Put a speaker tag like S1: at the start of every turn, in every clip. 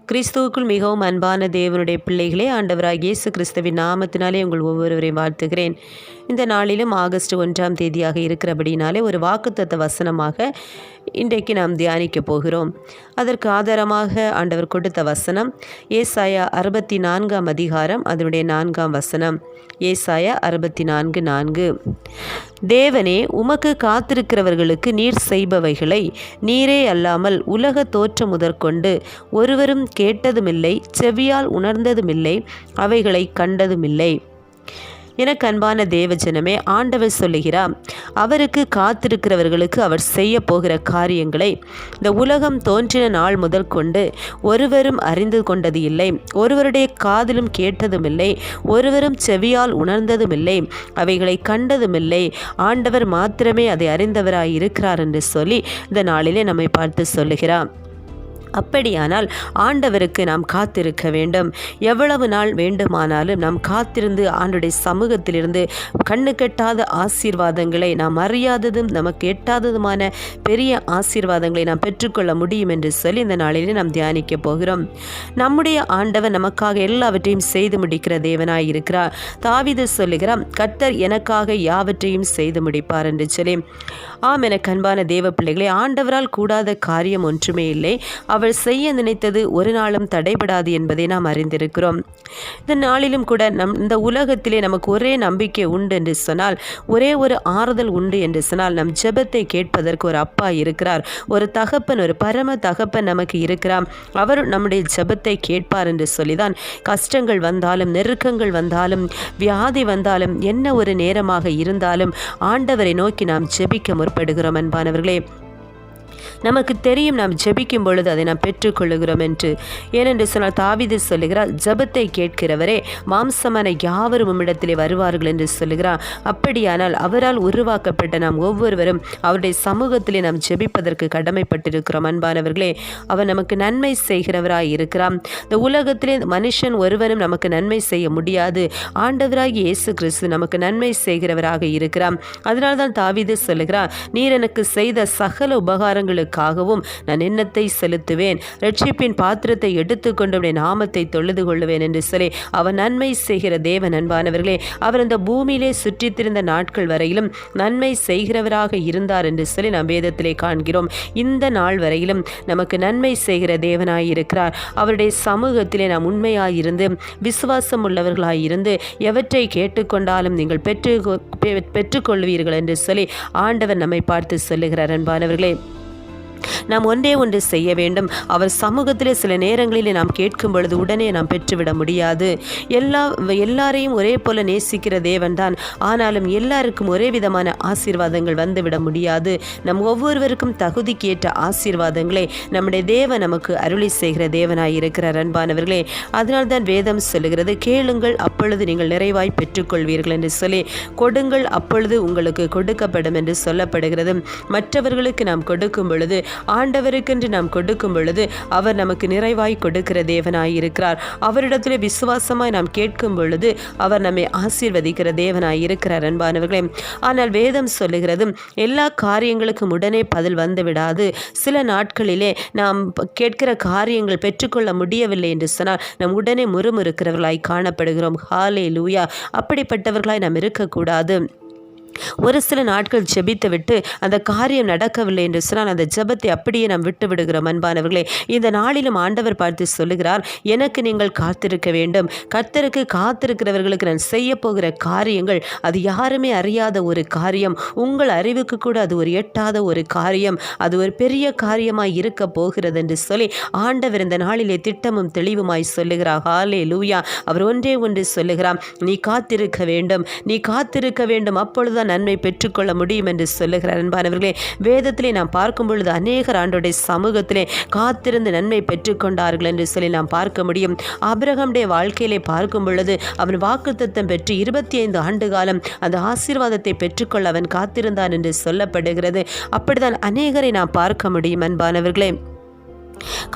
S1: கிறிஸ்துவுக்குள் மிகவும் அன்பான தேவனுடைய பிள்ளைகளே, ஆண்டவராகிய இயேசு கிறிஸ்துவின் நாமத்தினாலே உங்கள் ஒவ்வொருவரையும் வாழ்த்துகிறேன். இந்த நாளிலும் ஆகஸ்ட் 1ஆம் தேதியாக இருக்கிறபடினாலே ஒரு வாக்குத்தத்த வசனமாக இன்றைக்கு நாம் தியானிக்க போகிறோம். அதற்கு ஆதாரமாக ஆண்டவர் கொடுத்த வசனம் ஏசாயா 64ஆம் அதிகாரம் அதனுடைய 4ஆம் வசனம். ஏசாயா 64:4. தேவனே, உமக்கு காத்திருக்கிறவர்களுக்கு நீர் செய்பவைகளை நீரே அல்லாமல் உலக தோற்றம் முதற்கொண்டு ஒருவரும் கேட்டதுமில்லை, செவியால் உணர்ந்ததுமில்லை, அவைகளை கண்டதுமில்லை. எனக்கு அன்பான தேவஜனமே, ஆண்டவர் சொல்லுகிறார், அவருக்கு காத்திருக்கிறவர்களுக்கு அவர் செய்ய போகிற காரியங்களை இந்த உலகம் தோன்றின நாள் முதல் கொண்டு ஒருவரும் அறிந்து கொண்டது இல்லை, ஒருவருடைய காதிலும் கேட்டதுமில்லை, ஒருவரும் செவியால் உணர்ந்ததுமில்லை, அவைகளை கண்டதுமில்லை. ஆண்டவர் மாத்திரமே அதை அறிந்தவராய் இருக்கிறார் என்று சொல்லி இந்த நாளிலே நம்மை பார்த்து சொல்லுகிறார். அப்படியானால் ஆண்டவருக்கு நாம் காத்திருக்க வேண்டும். எவ்வளவு நாள் வேண்டுமானாலும் நாம் காத்திருந்து ஆண்டுடைய சமூகத்திலிருந்து கண்ணு கெட்டாத ஆசீர்வாதங்களை, நாம் அறியாததும் நமக்கு எட்டாததுமான பெரிய ஆசீர்வாதங்களை நாம் பெற்றுக்கொள்ள முடியும் என்று சொல்லி இந்த நாளிலே நாம் தியானிக்க போகிறோம். நம்முடைய ஆண்டவர் நமக்காக எல்லாவற்றையும் செய்து முடிக்கிற தேவனாய் இருக்கிறார். தாவீது சொல்லுகிறார், கர்த்தர் எனக்காக யாவற்றையும் செய்து முடிப்பார் என்று சொல்லி. ஆம், எனக்கு அன்பான தேவ பிள்ளைகளே, ஆண்டவரால் கூடாத காரியம் ஒன்றுமே இல்லை. அவர் செய்ய நினைத்தது ஒரு நாளும் தடைபடாது என்பதை நாம் அறிந்திருக்கிறோம். இந்த நாளிலும் கூட இந்த உலகத்திலே நமக்கு ஒரே நம்பிக்கை உண்டு என்று சொன்னால், ஒரே ஒரு ஆறுதல் உண்டு என்று சொன்னால், நம் ஜெபத்தை கேட்பதற்கு ஒரு அப்பா இருக்கிறார், ஒரு தகப்பன், ஒரு பரம தகப்பன் நமக்கு இருக்கிறார். அவர் நம்முடைய ஜெபத்தை கேட்பார் என்று சொல்லிதான் கஷ்டங்கள் வந்தாலும், நெருக்கங்கள் வந்தாலும், வியாதி வந்தாலும், என்ன ஒரு நேரமாக இருந்தாலும் ஆண்டவரை நோக்கி நாம் ஜெபிக்க முற்படுகிறோம். அன்பானவர்களே, நமக்கு தெரியும் நாம் ஜெபிக்கும் பொழுது அதை நாம் பெற்றுக்கொள்ளுகிறோம் என்று. ஏனென்று சொன்னால் தாவீது சொல்லுகிறார், ஜெபத்தை கேட்கிறவரே மாம்சமான யாவரும் உம்மிடத்திலே வருவார்கள் என்று சொல்லுகிறார். அப்படியானால் அவரால் உருவாக்கப்பட்ட நாம் ஒவ்வொருவரும் அவருடைய சமூகத்திலே நாம் ஜெபிப்பதற்கு கடமைப்பட்டிருக்கிறோம். அன்பானவர்களே, அவர் நமக்கு நன்மை செய்கிறவராய் இருக்கிறார். இந்த உலகத்திலே மனுஷன் ஒருவனும் நமக்கு நன்மை செய்ய முடியாது. ஆண்டவராகிய இயேசு கிறிஸ்து நமக்கு நன்மை செய்கிறவராக இருக்கிறார். அதனால்தான் தாவீது சொல்லுகிறார், நீர் எனக்கு செய்த சகல உபகாரங்களுக்காகவும் நான் எண்ணத்தை செலுத்துவேன், ரட்சிப்பின் பாத்திரத்தை எடுத்துக்கொண்டு உடைய நாமத்தை தொழுது கொள்ளுவேன் என்று சொல்லி அவர் நன்மை செய்கிற தேவன். அன்பானவர்களே, அவர் இந்த பூமியிலே சுற்றித் திரிந்த நாட்கள் வரையிலும் நன்மை செய்கிறவராக இருந்தார் என்று சொல்லி நாம் வேதத்திலே காண்கிறோம். இந்த நாள் வரையிலும் நமக்கு நன்மை செய்கிற தேவனாயிருக்கிறார். அவருடைய சமூகத்திலே நாம் உண்மையாயிருந்து விசுவாசம் உள்ளவர்களாயிருந்து எவற்றை கேட்டுக்கொண்டாலும் நீங்கள் பெற்றுக்கொள்வீர்கள் என்று சொல்லி ஆண்டவர் நம்மை பார்த்து சொல்லுகிறார். அன்பானவர்களே, நாம் ஒன்றே ஒன்று செய்ய வேண்டும். அவர் சமூகத்திலே சில நேரங்களிலே நாம் கேட்கும் பொழுது உடனே நாம் பெற்றுவிட முடியாது. எல்லாரையும் ஒரே போல நேசிக்கிற தேவன் தான். ஆனாலும் எல்லாருக்கும் ஒரே விதமான ஆசீர்வாதங்கள் வந்துவிட முடியாது. நம் ஒவ்வொருவருக்கும் தகுதிக்கு ஏற்ற ஆசீர்வாதங்களை நம்முடைய தேவன் நமக்கு அருளி செய்கிற தேவனாய் இருக்கிறார். அன்பானவர்களே, அதனால்தான் வேதம் சொல்லுகிறது, கேளுங்கள் அப்பொழுது நீங்கள் நிறைவாய் பெற்றுக்கொள்வீர்கள் என்று சொல்லி, கொடுங்கள் அப்பொழுது உங்களுக்கு கொடுக்கப்படும் என்று சொல்லப்படுகிறது. மற்றவர்களுக்கு நாம் கொடுக்கும் பொழுது, ஆண்டவருக்கென்று நாம் கொடுக்கும் பொழுது அவர் நமக்கு நிறைவாய் கொடுக்கிற தேவனாய் இருக்கிறார். அவரிடத்திலே விசுவாசமாய் நாம் கேட்கும் பொழுது அவர் நம்மை ஆசீர்வதிக்கிற தேவனாய் இருக்கிறார். அன்பானவர்களே, ஆனால் வேதம் சொல்லுகிறது, எல்லா காரியங்களுக்கும் உடனே பதில் வந்து விடாது. சில நாட்களிலே நாம் கேட்கிற காரியங்கள் பெற்றுக்கொள்ள முடியவில்லை என்று சொன்னால் நாம் உடனே முறுமுறுக்கிறவர்களாய் காணப்படுகிறோம். ஹல்லேலூயா! அப்படிப்பட்டவர்களாய் நாம் இருக்கக்கூடாது. ஒரு சில நாட்கள் ஜெபித்து விட்டு அந்த காரியம் நடக்கவில்லை என்று சொன்னால் அந்த ஜெபத்தை அப்படியே நாம் விட்டு விடுகிறோம். அன்பானவர்களே, இந்த நாளிலும் ஆண்டவர் பார்த்து சொல்லுகிறார், எனக்கு நீங்கள் காத்திருக்க வேண்டும். கர்த்தருக்கு காத்திருக்கிறவர்களுக்கு நான் செய்ய போகிற காரியங்கள் அது யாருமே அறியாத ஒரு காரியம், உங்கள் அறிவுக்கு கூட அது ஒரு எட்டாத ஒரு காரியம், அது ஒரு பெரிய காரியமாய் இருக்க போகிறது என்று சொல்லி ஆண்டவர் இந்த நாளிலே திட்டமும் தெளிவுமாய் சொல்லுகிறார். ஹல்லேலூயா! அவர் ஒன்றே ஒன்று சொல்லுகிறார், நீ காத்திருக்க வேண்டும், நீ காத்திருக்க வேண்டும், அப்பொழுது நன்மை பெற்றுக்கொள்ள முடியும் என்று சொல்லுகிறார். அன்பானவர்களே, வேதத்திலே நாம் பார்க்கும் பொழுது அநேகர் ஆண்டவருடைய சமூகத்திலே காத்திருந்து நன்மை பெற்றுக்கொண்டார்கள் என்று சொல்லி நாம் பார்க்க முடியும். ஆபிரகாமுடைய வாழ்க்கையிலே பார்க்கும் பொழுது அவன் வாக்குத்தத்தம் பெற்று 25 ஆண்டு காலம் அந்த ஆசீர்வாதத்தை பெற்றுக்கொள்ள அவன் காத்திருந்தான் என்று சொல்லப்படுகிறது. அப்படித்தான் அநேகரை நாம் பார்க்க முடியும். அன்பானவர்களே,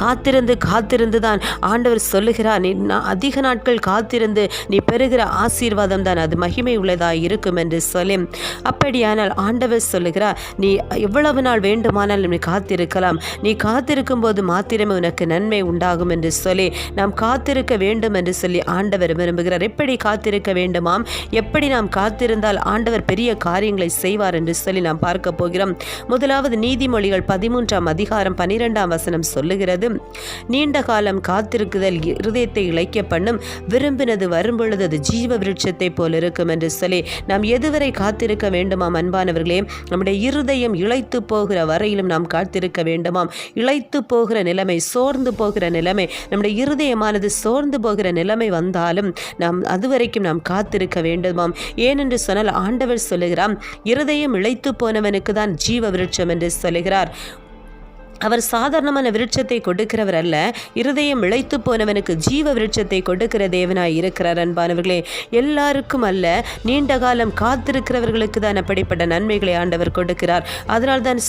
S1: காத்திருந்து காத்திருந்து தான் ஆண்டவர் சொல்லுகிறார், நீ அதிக நாட்கள் காத்திருந்து நீ பெறுகிற ஆசீர்வாதம் தான் அது மகிமை உள்ளதாக இருக்கும் என்று சொல்லி. அப்படியானால் ஆண்டவர் சொல்லுகிறார், நீ எவ்வளவு நாள் வேண்டுமானால் நீ காத்திருக்கலாம், நீ காத்திருக்கும் போது மாத்திரமே உனக்கு நன்மை உண்டாகும் என்று சொல்லி நாம் காத்திருக்க வேண்டும் என்று சொல்லி ஆண்டவர் விரும்புகிறார். எப்படி காத்திருக்க வேண்டுமாம், எப்படி நாம் காத்திருந்தால் ஆண்டவர் பெரிய காரியங்களை செய்வார் என்று சொல்லி நாம் பார்க்க போகிறோம். முதலாவது நீதிமொழிகள் 13ஆம் அதிகாரம் 12ஆம் வசனம் சொல்லுகிறது, நீண்ட காலம் காத்திருக்குதல் இருதயத்தை இளைக்க பண்ணும், விரும்பினது வரும்பொழுது அது ஜீவ விருட்சத்தை போல் இருக்கும் என்று சொல்லி நாம் எதுவரை காத்திருக்க வேண்டுமாம் அன்பானவர்களே, நம்முடைய இருதயம் இளைத்து போகிற வரையிலும் நாம் காத்திருக்க வேண்டுமாம். இளைத்து போகிற நிலைமை, சோர்ந்து போகிற நிலைமை, நம்முடைய இருதயமானது சோர்ந்து போகிற நிலைமை வந்தாலும் நாம் அதுவரைக்கும் நாம் காத்திருக்க வேண்டுமாம். ஏனென்று சொன்னால் ஆண்டவர் சொல்லுகிறார், இருதயம் இளைத்து போனவனுக்கு தான் ஜீவ விருட்சம் என்று சொல்லுகிறார். அவர் சாதாரணமான விருட்சத்தை கொடுக்கிறவர் அல்ல, இருதயம் இளைத்து போனவனுக்கு ஜீவ விருட்சத்தை கொடுக்கிற தேவனாய் இருக்கிறார். அன்பானவர்களே, எல்லாருக்கும் அல்ல, நீண்ட காலம் காத்திருக்கிறவர்களுக்கு தான் அப்படிப்பட்ட நன்மைகளை ஆண்டவர் கொடுக்கிறார். அதனால் தான்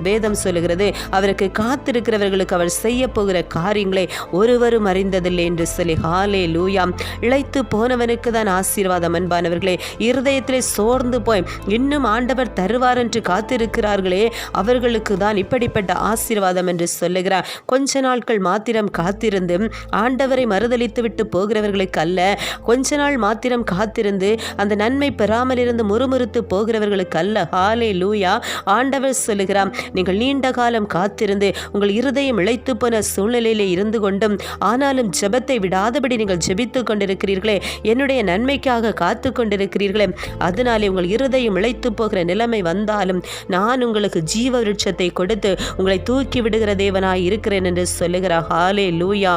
S1: வேதம் சொல்லுகிறது, அவருக்கு காத்திருக்கிறவர்களுக்கு அவர் செய்ய போகிற காரியங்களை ஒருவரும் அறிந்ததில்லை என்று சொல்லி. ஹல்லேலூயா. இளைத்து போனவனுக்கு தான் ஆசீர்வாதம். அன்பானவர்களே, இருதயத்திலே சோர்ந்து போய் இன்னும் ஆண்டவர் தருவார் என்று காத்திருக்கிறார்களே, அவர்களுக்கு தான் இப்படிப்பட்ட ஆசீர்வாதம் என்று சொல்லுகிறார். கொஞ்ச நாட்கள் மாத்திரம் காத்திருந்து ஆண்டவரை மறுதலித்து விட்டு போகிறவர்களுக்கு அல்ல, கொஞ்ச நாள் மாத்திரம் காத்திருந்து அந்த நன்மை பெறாமல் இருந்து முறுமுறுத்து போகிறவர்களுக்கு அல்ல. ஹல்லேலூயா. ஆண்டவர் சொல்லுகிறார், நீங்கள் நீண்ட காலம் காத்திருந்து உங்கள் இருதயம் இளைத்து போன சூழ்நிலையிலே இருந்து கொண்டும் ஆனாலும் ஜெபத்தை விடாதபடி நீங்கள் ஜெபித்து கொண்டிருக்கிறீர்களே, என்னுடைய நன்மைக்காக காத்து கொண்டிருக்கிறீர்களே, அதனாலே உங்கள் இருதயம் இளைத்து போகிற நிலைமை வந்தாலும் நான் உங்களுக்கு ஜீவ விருட்சத்தை கொடுத்து உங்களை தூக்கி விடுகிற தேவனாய் இருக்கிறேன் என்று சொல்லுகிறார். ஹல்லேலூயா.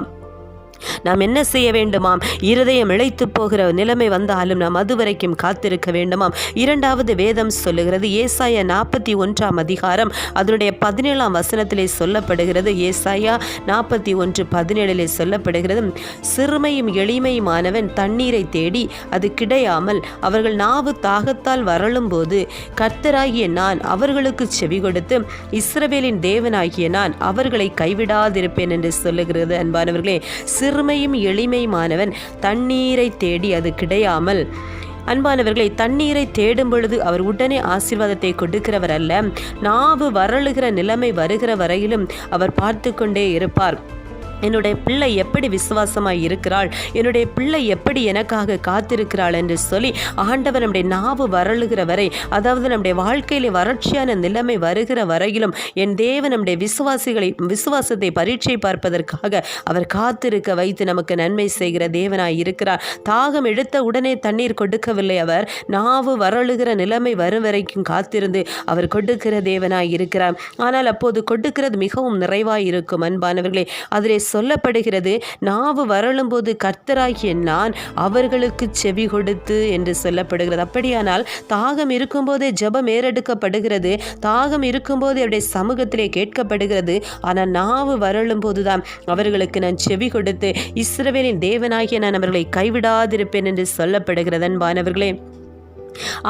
S1: நாம் என்ன செய்ய வேண்டுமாம், இருதயம் இளைத்து போகிற நிலைமை வந்தாலும் நாம் அதுவரைக்கும் காத்திருக்க வேண்டுமாம். இரண்டாவது வேதம் சொல்லுகிறது, ஏசாயா 41ஆம் அதிகாரம் அதனுடைய 17ஆம் வசனத்திலே சொல்லப்படுகிறது. ஏசாயா 41:17 சொல்லப்படுகிறது, சிறுமையும் எளிமையுமானவன் தண்ணீரை தேடி அது கிடையாமல் அவர்கள் நாவு தாகத்தால் வரலும் போது கர்த்தராகிய நான் அவர்களுக்கு செவி கொடுத்து இஸ்ரவேலின் தேவனாகிய நான் அவர்களை கைவிடாதிருப்பேன் என்று சொல்லுகிறது. அன்பானவர்களே, சிறுமையும் எளிமையுமானவன் தண்ணீரை தேடி அது கிடையாமல். அன்பானவர்களை, தண்ணீரை தேடும் பொழுது அவர் உடனே ஆசீர்வாதத்தை கொடுக்கிறவர் அல்ல. நாவு வரலுகிற நிலைமை வருகிற வரையிலும் அவர் பார்த்து கொண்டே இருப்பார். என்னுடைய பிள்ளை எப்படி விசுவாசமாய் இருக்கிறாள், என்னுடைய பிள்ளை எப்படி எனக்காக காத்திருக்கிறாள் என்று சொல்லி ஆண்டவர் நம்முடைய நாவு வரலுகிற வரை, அதாவது நம்முடைய வாழ்க்கையிலே வறட்சியான நிலைமை வருகிற வரையிலும் என் தேவன் நம்முடைய விசுவாசத்தை பரீட்சை பார்ப்பதற்காக அவர் காத்திருக்க வைத்து நமக்கு நன்மை செய்கிற தேவனாய் இருக்கிறார். தாகம் எடுத்த உடனே தண்ணீர் கொடுக்கவில்லை, அவர் நாவு வரலுகிற நிலைமை வரும் வரைக்கும் காத்திருந்து அவர் கொடுக்கிற தேவனாய் இருக்கிறார். ஆனால் அப்போது கொடுக்கிறது மிகவும் நிறைவாய் இருக்கும். அன்பானவர்களே, அதிலே சொல்லப்படுகிறது, நாவு வரலும் போது கர்த்தராகிய நான் அவர்களுக்கு செவி கொடுத்து என்று சொல்லப்படுகிறது. அப்படியானால் தாகம் இருக்கும்போதே ஜெபம் ஏறெடுக்கப்படுகிறது, தாகம் இருக்கும்போது அவருடைய சமூகத்திலே கேட்கப்படுகிறது. ஆனால் நாவு வரலும் போதுதான் அவர்களுக்கு நான் செவி கொடுத்து இஸ்ரவேலின் தேவனாகிய நான் அவர்களை கைவிடாதிருப்பேன் என்று சொல்லப்படுகிறது. அன்பானவர்களே,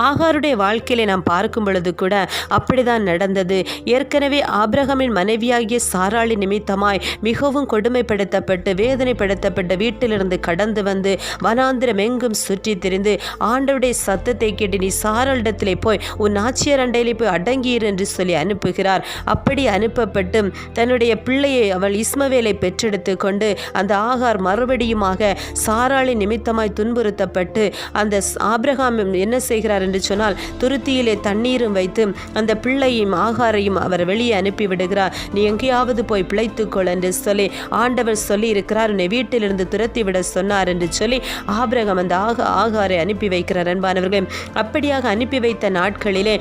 S1: ஆகாருடைய வாழ்க்கையிலே நாம் பார்க்கும் பொழுது கூட அப்படிதான் நடந்தது. ஏற்கனவே ஆபிரகாமின் மனைவியாகிய சாராளி நிமித்தமாய் மிகவும் கொடுமைப்படுத்தப்பட்டு வேதனைப்படுத்தப்பட்ட வீட்டிலிருந்து கடந்து வந்து வனாந்திரம் எங்கும் சுற்றி திரிந்து ஆண்டவருடைய சத்தத்தை கேட்டு நீ சாராளிடத்திலே போய் உன் ஆட்சியர் அண்டையிலே போய் அடங்கியிரு என்று சொல்லி அனுப்புகிறார். அப்படி அனுப்பப்பட்டு தன்னுடைய பிள்ளையை அவள் இஸ்மவேலை பெற்றெடுத்து கொண்டு அந்த ஆகார் மறுபடியுமாக சாராளி நிமித்தமாய் துன்புறுத்தப்பட்டு அந்த ஆபிரகாம் என்ன செய்கிறார் என்று சொன்னால் துருத்தியிலே தண்ணீரும் வைத்து அந்த பிள்ளையும் ஆகாரையும் அவர் வெளியே அனுப்பிவிடுகிறார். நீ எங்கேயாவது போய் பிழைத்துக்கொள் என்று சொல்லி ஆண்டவர் சொல்லி இருக்கிறார், உன்னை வீட்டிலிருந்து துரத்தி விட சொன்னார் என்று சொல்லி ஆபிரகாம் அந்த ஆகாரை அனுப்பி வைக்கிறார். அன்பானவர்களே, அப்படியாக அனுப்பி வைத்த நாட்களிலே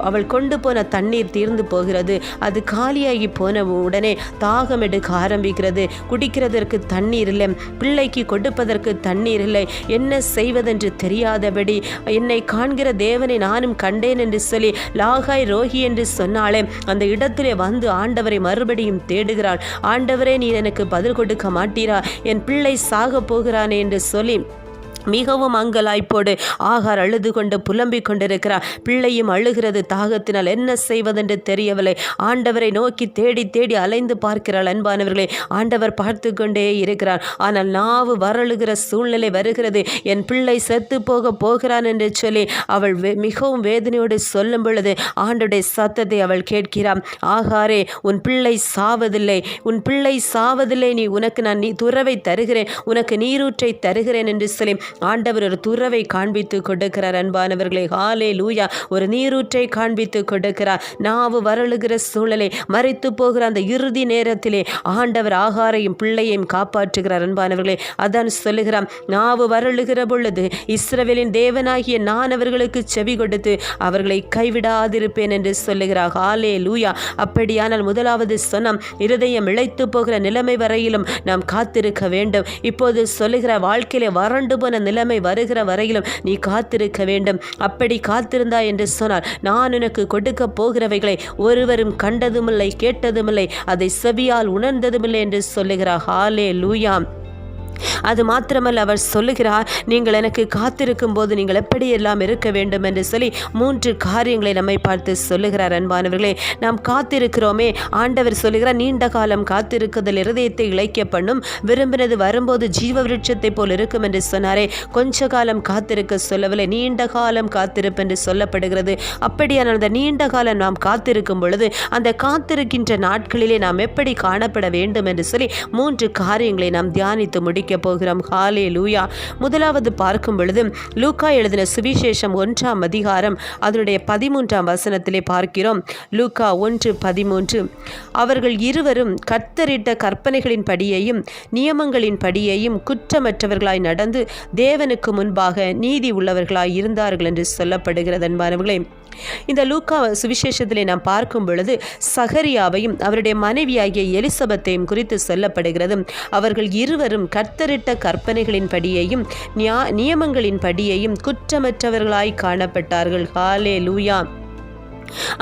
S1: அவள் கொண்டு போன தண்ணீர் தீர்ந்து போகிறது. அது காலியாகி போன உடனே தாகம் எடுக்க ஆரம்பிக்கிறது. குடிக்கிறதற்கு தண்ணீர் இல்லை, பிள்ளைக்கு கொடுப்பதற்கு தண்ணீர் இல்லை, என்ன செய்வதென்று தெரியாதபடி என்னை காண்கிற தேவனை நானும் கண்டேன் என்று சொல்லி லாகாய் ரோகி என்று சொன்னாலே அந்த இடத்திலே வந்து ஆண்டவரை மறுபடியும் தேடுகிறாள். ஆண்டவரே, நீ எனக்கு பதில் கொடுக்க மாட்டீரா, என் பிள்ளை சாக போகிறானே என்று சொல்லி மிகவும் அங்கலாய்ப்போடு ஆகார் அழுது கொண்டு புலம்பிக் கொண்டிருக்கிறார். பிள்ளையும் அழுகிறது, தாகத்தினால் என்ன செய்வதென்று தெரியவில்லை. ஆண்டவரை நோக்கி தேடி தேடி அலைந்து பார்க்கிறாள். அன்பானவர்களே, ஆண்டவர் பார்த்து கொண்டே இருக்கிறார். ஆனால் நாவு வரழுகிற சூழ்நிலை வருகிறது. என் பிள்ளை செத்து போகிறான் என்று சொல்லி அவள் மிகவும் வேதனையோடு சொல்லும் பொழுது ஆண்டவருடைய சத்தத்தை அவள் கேட்கிறாள். ஆகாரே, உன் பிள்ளை சாவதில்லை, உன் பிள்ளை சாவதில்லை, உனக்கு நான் துறவை தருகிறேன், உனக்கு நீரூற்றை தருகிறேன் என்று சொல்லி ஆண்டவர் ஒரு துறவை காண்பித்து கொடுக்கிறார். அன்பானவர்களே, ஹல்லேலூயா, ஒரு நீரூற்றை காண்பித்து கொடுக்கிறார். நாவு வரழுகிற சூழலை மறைத்து போகிற அந்த இறுதி நேரத்திலே ஆண்டவர் ஆகாரையும் பிள்ளையையும் காப்பாற்றுகிறார். அன்பானவர்களே, அதான் சொல்லுகிறார், நாவு வரழுகிற பொழுது இஸ்ரவேலின் தேவனாகிய நான் அவர்களுக்கு செவி கொடுத்து அவர்களை கைவிடாதிருப்பேன் என்று சொல்லுகிறார். ஹல்லேலூயா. அப்படியானால் முதலாவது சொன்னம், இருதயம் இழைத்து போகிற நிலைமை வரையிலும் நாம் காத்திருக்க வேண்டும். இப்போது சொல்லுகிற வாழ்க்கையிலே வறண்டு போன நிலைமை வருகிற வரையிலும் நீ காத்திருக்க வேண்டும். அப்படி காத்திருந்தாய் என்று சொன்னால் நான் உனக்கு கொடுக்க போகிறவைகளை ஒருவரும் கண்டதுமில்லை, கேட்டதுமில்லை, அதை செவியால் உணர்ந்ததுமில்லை என்று சொல்லுகிறார். ஹல்லேலூயா. அது மாத்திரமல்ல, அவர் சொல்லுகிறார், நீங்கள் எனக்கு காத்திருக்கும் போது நீங்கள் எப்படியெல்லாம் இருக்க வேண்டும் என்று சொல்லி 3 காரியங்களை நம்மை பார்த்து சொல்லுகிறார். அன்பானவர்களே, நாம் காத்திருக்கிறோமே, ஆண்டவர் சொல்லுகிறார், நீண்ட காலம் காத்திருக்குதல் இருதயத்தை இளைக்க பண்ணும், விரும்பினது வரும்போது ஜீவ விருட்சத்தை போல் இருக்கும் என்று சொன்னாரே. கொஞ்ச காலம் காத்திருக்க சொல்லவில்லை, நீண்ட காலம் காத்திருப்பு என்று சொல்லப்படுகிறது. அப்படியான அந்த நீண்ட காலம் நாம் காத்திருக்கும் பொழுது அந்த காத்திருக்கின்ற நாட்களிலே நாம் எப்படி காணப்பட வேண்டும் என்று சொல்லி 3 காரியங்களை நாம் தியானித்து முடிக்க போகிறோம். ஹல்லேலூயா. முதலாவது பார்க்கும் பொழுது லூக்கா எழுதின சுவிசேஷம் 1ஆம் அதிகாரம் அதனுடைய 13ஆம் வசனத்திலே பார்க்கிறோம். லூக்கா 1:13, அவர்கள் இருவரும் கர்த்தரிட்ட கற்பனைகளின் படியையும் நியமங்களின் படியையும் குற்றமற்றவர்களாய் நடந்து தேவனுக்கு முன்பாக நீதி உள்ளவர்களாய் இருந்தார்கள் என்று சொல்லப்படுகிறது. அன்பானவர்களே, இந்த லூக்கா சுவிசேஷத்திலே நாம் பார்க்கும் பொழுது சகரியாவையும் அவருடைய மனைவியாகிய எலிசபெத்தையும் குறித்து சொல்லப்படுகிறது. அவர்கள் இருவரும் கர்த்தரிட்ட கற்பனைகளின் படியையும் நியமங்களின் படியையும் குற்றமற்றவர்களாய் காணப்பட்டார்கள். ஹல்லேலூயா.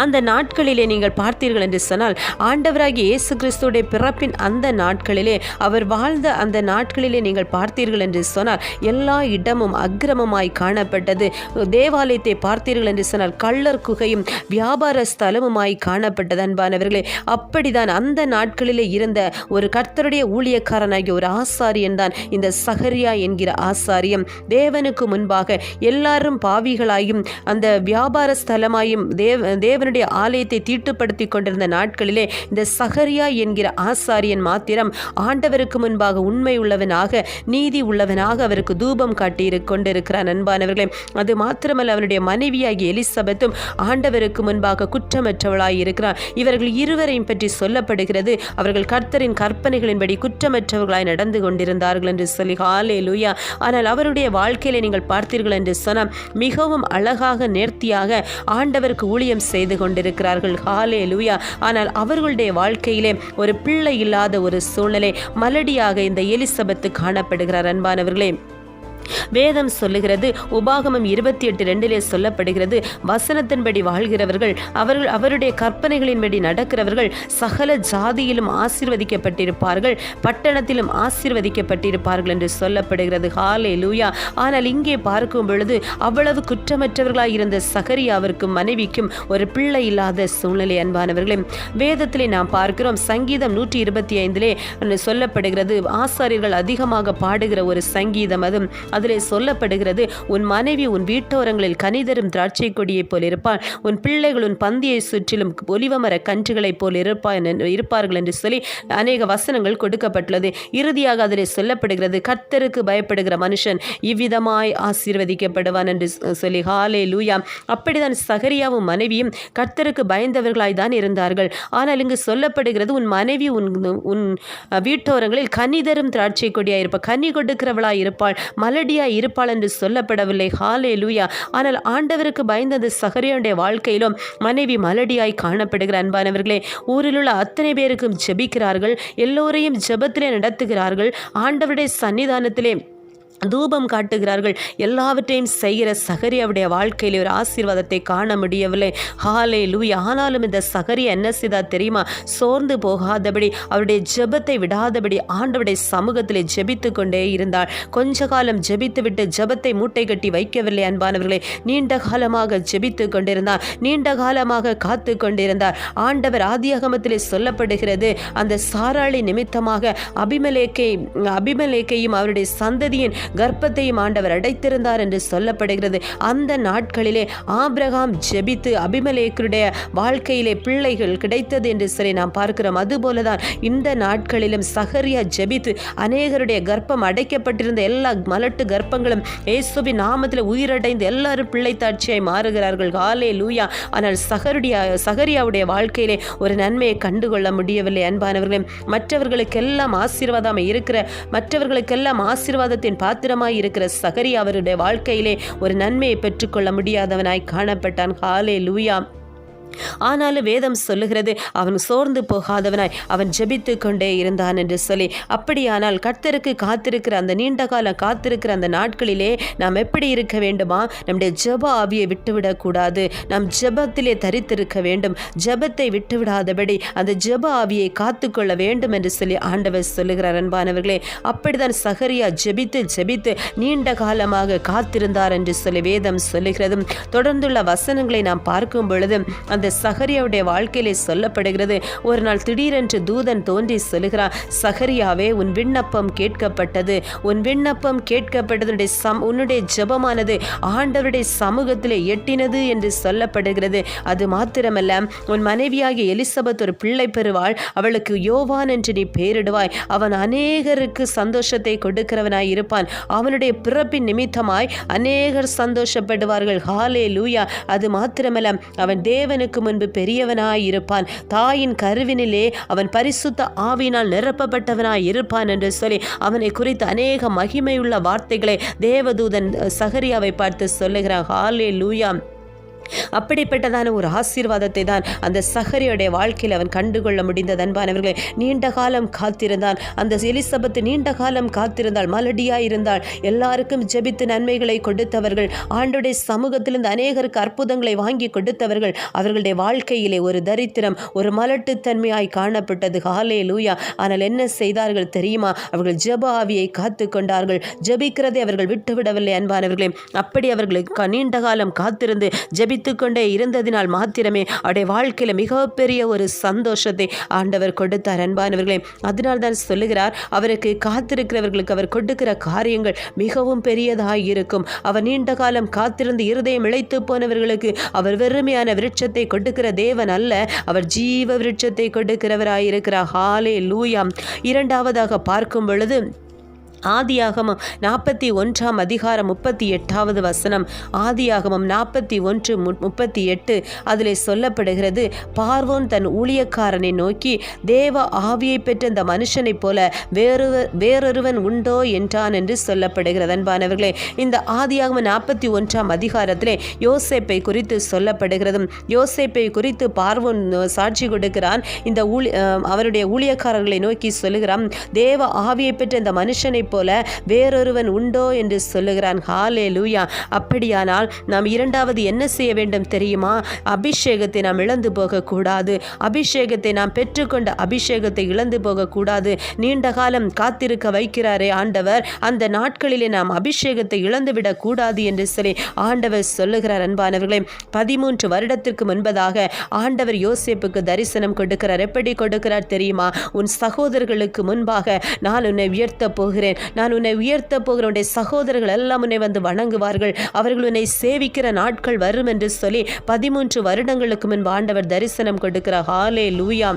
S1: அந்த நாட்களிலே நீங்கள் பார்த்தீர்கள் என்று சொன்னால், ஆண்டவராகிய இயேசு கிறிஸ்துடைய பிறப்பின் அந்த நாட்களிலே, அவர் வாழ்ந்த அந்த நாட்களிலே நீங்கள் பார்த்தீர்கள் என்று சொன்னால் எல்லா இடமும் அக்கிரமமாய் காணப்பட்டது. தேவாலயத்தை பார்த்தீர்கள் என்று சொன்னால் கள்ளர் குகையும் வியாபார ஸ்தலமுமாய் காணப்பட்டது. அன்பானவர்களே, அப்படிதான் அந்த நாட்களிலே இருந்த ஒரு கர்த்தருடைய ஊழியக்காரனாகிய ஒரு ஆசாரியன் தான் இந்த சகரியா என்கிற ஆசாரியம். தேவனுக்கு முன்பாக எல்லாரும் பாவிகளாயும் அந்த வியாபார ஸ்தலமாயும் தேவனுடைய ஆலயத்தை தீட்டுப்படுத்தி கொண்டிருந்த நாட்களிலே இந்த சகரியா என்கிற ஆசாரியன் மாத்திரம் ஆண்டவருக்கு முன்பாக உண்மை உள்ளவனாக நீதி உள்ளவனாக அவருக்கு தூபம் காட்டி கொண்டிருக்கிறான். அன்பானவர்களே, அது மாத்திரமல்ல, அவனுடைய மனைவியாகிய எலிசபெத்தும் ஆண்டவருக்கு முன்பாக குற்றமற்றவளாய் இருக்கிறார். இவர்கள் இருவரையும் பற்றி சொல்லப்படுகிறது, அவர்கள் கர்த்தரின் கற்பனைகளின்படி குற்றமற்றவர்களாய் நடந்து கொண்டிருந்தார்கள் என்று சொல்லி. ஹல்லேலூயா. ஆனால் அவருடைய வாழ்க்கையிலே நீங்கள் பார்த்தீர்கள் என்று சொன்னால் மிகவும் அழகாக நேர்த்தியாக ஆண்டவருக்கு ஊழியம் செய்து கொண்டிருக்கிறார்கள். ஹல்லேலூயா. ஆனால் அவர்களுடைய வாழ்க்கையிலே ஒரு பிள்ளை இல்லாத ஒரு சூழ்நிலை மலடியாக இந்த எலிசபெத்து காணப்படுகிறார். அன்பானவர்களே, வேதம் சொல்லுகிறது, உபாகமம் 28:2 சொல்லப்படுகிறது, வசனத்தின்படி வாழ்கிறவர்கள் அவருடைய கற்பனைகளின்படி நடக்கிறவர்கள் சகல ஜாதியிலும் ஆசீர்வதிக்கப்பட்டிருப்பார்கள், பட்டணத்திலும் ஆசீர்வதிக்கப்பட்டிருப்பார்கள் என்று சொல்லப்படுகிறது. ஹல்லேலூயா. ஆனால் இங்கே பார்க்கும் பொழுது அவ்வளவு குற்றமற்றவர்களாய் இருந்த சகரியாவிற்கும் மனைவிக்கும் ஒரு பிள்ளை இல்லாத சூழ்நிலை. அன்பானவர்களே, வேதத்திலே நாம் பார்க்கிறோம், சங்கீதம் 125 சொல்லப்படுகிறது, ஆசாரியர்கள் அதிகமாக பாடுகிற ஒரு சங்கீதம் அது. அதிலே சொல்லப்படுகிறது, உன் மனைவி உன் வீட்டோரங்களில் கனிதரும் திராட்சை கொடியைப் போல் இருப்பாள், உன் பிள்ளைகள் உன் பந்தியை சுற்றிலும் ஒலிவமர கன்றுகளைப் போல் இருப்பார்கள் என்று சொல்லி அநேக வசனங்கள் கொடுக்கப்பட்டுள்ளது. இறுதியாக அதிலே சொல்லப்படுகிறது, கர்த்தருக்கு பயப்படுகிற மனுஷன் இவ்விதமாய் ஆசீர்வதிக்கப்படுவான் என்று சொல்லி. ஹல்லேலூயா. அப்படிதான் சகரியாவும் மனைவியும் கர்த்தருக்கு பயந்தவர்களாய் தான் இருந்தார்கள். ஆனால் இங்கு சொல்லப்படுகிறது, உன் மனைவி உன் வீட்டோரங்களில் கனிதரும் திராட்சை கொடியாய் இருப்பாள், கனி கொடுக்கிறவளாய் இருப்பாள், மலடியாய் இருப்பாள் என்று சொல்லப்படவில்லை. ஹல்லேலூயா. ஆனால் ஆண்டவருக்கு பயந்த சகரியாவுடைய வாழ்க்கையிலும் மனைவி மலடியாய் காணப்படுகிற. அன்பானவர்களே, ஊரில் உள்ள அத்தனை பேருக்கும் ஜெபிக்கிறார்கள், எல்லோரையும் ஜெபத்திலே நடத்துகிறார்கள், ஆண்டவருடைய சன்னிதானத்திலே தூபம் காட்டுகிறார்கள். எல்லாவற்றையும் செய்கிற சகரியாவுடைய வாழ்க்கையில் ஒரு ஆசீர்வாதத்தை காண முடியவில்லை. ஹல்லேலூயா. ஆனாலும் இந்த சகரியா என்ன செய்தார் தெரியுமா? சோர்ந்து போகாதபடி, அவருடைய ஜெபத்தை விடாதபடி ஆண்டவருடைய சமூகத்திலே ஜெபித்து கொண்டே இருந்தாள். கொஞ்ச காலம் ஜெபித்து விட்டு ஜெபத்தை மூட்டை கட்டி வைக்கவில்லை அன்பானவர்களே. நீண்ட காலமாக ஜெபித்து கொண்டிருந்தார், நீண்ட காலமாக காத்து கொண்டிருந்தார். ஆண்டவர் ஆதியாகமத்திலே சொல்லப்படுகிறது, அந்த சாராளி நிமித்தமாக அபிமெலேக்கையும் அவருடைய சந்ததியின் கர்ப்பத்தையும் ஆண்டவர் அடைத்திருந்தார் என்று சொல்லப்படுகிறது. அந்த நாட்களிலே ஆபிரகாம் ஜெபித்து அபிமெலேக்குடைய வாழ்க்கையிலே பிள்ளைகள் கிடைத்தது என்று சொல்லி நாம் பார்க்கிறோம். அதுபோலதான் இந்த நாட்களிலும் சகரியா ஜெபித்து அநேகருடைய கர்ப்பம் அடைக்கப்பட்டிருந்த எல்லா மலட்டு கர்ப்பங்களும் இயேசுவின் நாமத்தில் உயிரடைந்து எல்லாரும் பிள்ளைத்தாட்சியாய் மாறுகிறார்கள். ஹல்லேலூயா. ஆனால் சகரியாவுடைய வாழ்க்கையிலே ஒரு நன்மையை கண்டுகொள்ள முடியவில்லை அன்பானவர்களே. மற்றவர்களுக்கெல்லாம் ஆசீர்வாதத்தின் பாத்திரமாய் இருக்கிற சகரியா அவருடைய வாழ்க்கையிலே ஒரு நன்மையை பெற்றுக்கொள்ள முடியாதவனாய் காணப்பட்டான். ஹல்லேலூயா. ஆனாலும் வேதம் சொல்லுகிறது, அவன் சோர்ந்து போகாதவனாய் அவன் ஜெபித்து கொண்டே இருந்தான் என்று சொல்லி. அப்படியானால் கர்த்தருக்கு காத்திருக்கிற அந்த நீண்ட காலம் காத்திருக்கிற அந்த நாட்களிலே நாம் எப்படி இருக்க வேண்டுமா? நம்முடைய ஜெப ஆவியை விட்டுவிடக்கூடாது. நாம் ஜெபத்திலே தரித்திருக்க வேண்டும். ஜெபத்தை விட்டுவிடாதபடி அந்த ஜெப ஆவியை காத்துக்கொள்ள வேண்டும் என்று சொல்லி ஆண்டவர் சொல்லுகிறார் அன்பானவர்களே. அப்படிதான் சகரியா ஜெபித்து நீண்ட காலமாக காத்திருந்தார் என்று சொல்லி வேதம் சொல்லுகிறது. தொடர்ந்துள்ள வசனங்களை நாம் பார்க்கும் பொழுது அந்த சகரியாவுடைய வாழ்க்கையிலே சொல்லப்படுகிறது, ஒரு நாள் திடீரென்று தூதன் தோன்றி சொல்லுகிறான், சகரியாவே, உன் விண்ணப்பம் கேட்கப்பட்டது. உன்னுடைய ஜெபமானது ஆண்டவருடைய சமூகத்திலே எட்டினது என்று சொல்லப்படுகிறது. அது மாத்திரமல்ல, உன் மனைவியாகிய எலிசபெத் ஒரு பிள்ளை பெறுவாள். அவளுக்கு யோவான் என்று நீ பெயரிடுவாய். அவன் அநேகருக்கு சந்தோஷத்தை கொடுக்கிறவனாய் இருப்பான். அவனுடைய பிறப்பின் நிமித்தமாய் அநேகர் சந்தோஷப்படுவார்கள். ஹல்லேலூயா. அது மாத்திரமல்ல, அவன் தேவனுக்கு முன்பு பெரியவனாய் இருப்பான். தாயின் கருவினிலே அவன் பரிசுத்த ஆவியினால் நிரப்பப்பட்டவனாய் இருப்பான் என்று சொல்லி அவனை குறித்து அநேக மகிமையுள்ள வார்த்தைகளை தேவதூதன் சகரியாவை பார்த்து சொல்லுகிறான். ஹல்லேலூயா. அப்படிப்பட்டதான ஒரு ஆசீர்வாதத்தை தான் அந்த சகரியுடைய வாழ்க்கையில் அவன் கண்டுகொள்ள முடிந்தது அன்பானவர்களே. நீண்ட காலம் காத்திருந்தான். அந்த எலிசபெத் நீண்ட காலம் காத்திருந்தாள், மலடியாய் இருந்தாள். எல்லாருக்கும் ஜெபித்து நன்மைகளை கொடுத்தவர்கள், ஆண்டவருடைய சமூகத்திலிருந்து அநேகருக்கு அற்புதங்களை வாங்கி கொடுத்தவர்கள், அவர்களுடைய வாழ்க்கையிலே ஒரு தரித்திரம், ஒரு மலட்டுத்தன்மையாய் காணப்பட்டது. ஹல்லேலூயா. ஆனால் என்ன செய்தார்கள் தெரியுமா? அவர்கள் ஜெப ஆவியை காத்து கொண்டார்கள். ஜெபிக்கிறதை அவர்கள் விட்டுவிடவில்லை அன்பானவர்களே. அப்படி அவர்களுக்கு நீண்ட காலம் காத்திருந்து கொண்டே இருந்ததினால் மாத்திரமே அவருடைய வாழ்க்கையில மிகப்பெரிய ஒரு சந்தோஷத்தை ஆண்டவர் கொடுத்தார் அன்பானவர்களே. அதனால் தான் சொல்லுகிறார், அவருக்கு காத்திருக்கிறவர்களுக்கு அவர் கொடுக்கிற காரியங்கள் மிகவும் பெரியதாய் இருக்கும். அவர் நீண்ட காலம் காத்திருந்து இருதயம் இளைத்து போனவர்களுக்கு அவர் வெறுமையான விருட்சத்தை கொடுக்கிற தேவன் அல்ல, அவர் ஜீவ விருட்சத்தை கொடுக்கிறவராயிருக்கிறார். ஹல்லேலூயா. இரண்டாவதாக பார்க்கும் பொழுது ஆதியாகமம் 41 அதிகாரம் 38 வசனம். ஆதியாகமம் 41:38 அதிலே சொல்லப்படுகிறது, பார்வோன் தன் ஊழியக்காரனை நோக்கி, தேவ ஆவியை பெற்ற இந்த மனுஷனைப் போல வேறொருவன் உண்டோ என்றான் என்று சொல்லப்படுகிறது அன்பானவர்களே. இந்த ஆதியாகமம் 41 அதிகாரத்திலே யோசேப்பை குறித்து சொல்லப்படுகிறது. யோசேப்பை குறித்து பார்வோன் சாட்சி கொடுக்கிறான். இந்த அவருடைய ஊழியக்காரர்களை நோக்கி சொல்லுகிறான், தேவ ஆவியை பெற்ற இந்த மனுஷனை போல வேறொருவன் உண்டோ என்று சொல்லுகிறான். ஹல்லேலூயா. அப்படியானால் நாம் இரண்டாவது என்ன செய்ய வேண்டும் தெரியுமா? அபிஷேகத்தை நாம் இழந்து போகக்கூடாது. அபிஷேகத்தை நாம் பெற்றுக்கொண்ட அபிஷேகத்தை இழந்து போகக்கூடாது. நீண்ட காலம் காத்திருக்க வைக்கிறாரே ஆண்டவர், அந்த நாட்களிலே நாம் அபிஷேகத்தை இழந்துவிடக் கூடாது என்று சொல்லி ஆண்டவர் சொல்லுகிறார் அன்பானவர்களே. 13 வருடத்திற்கு முன்பதாக ஆண்டவர் யோசேப்புக்கு தரிசனம் கொடுக்கிறார். எப்படி கொடுக்கிறார் தெரியுமா? உன் சகோதரர்களுக்கு முன்பாக நான் உன்னை உயர்த்த போகிறேன். நான் உன்னை உயர்த்த போகிற உன்னுடைய சகோதரர்கள் எல்லாம் உன்னை வந்து வணங்குவார்கள். அவர்கள் உன்னை சேவிக்கிற நாட்கள் வரும் என்று சொல்லி 13 வருடங்களுக்கு முன்பு ஆண்டவர் தரிசனம் கொடுக்கிறார். ஹல்லேலூயா.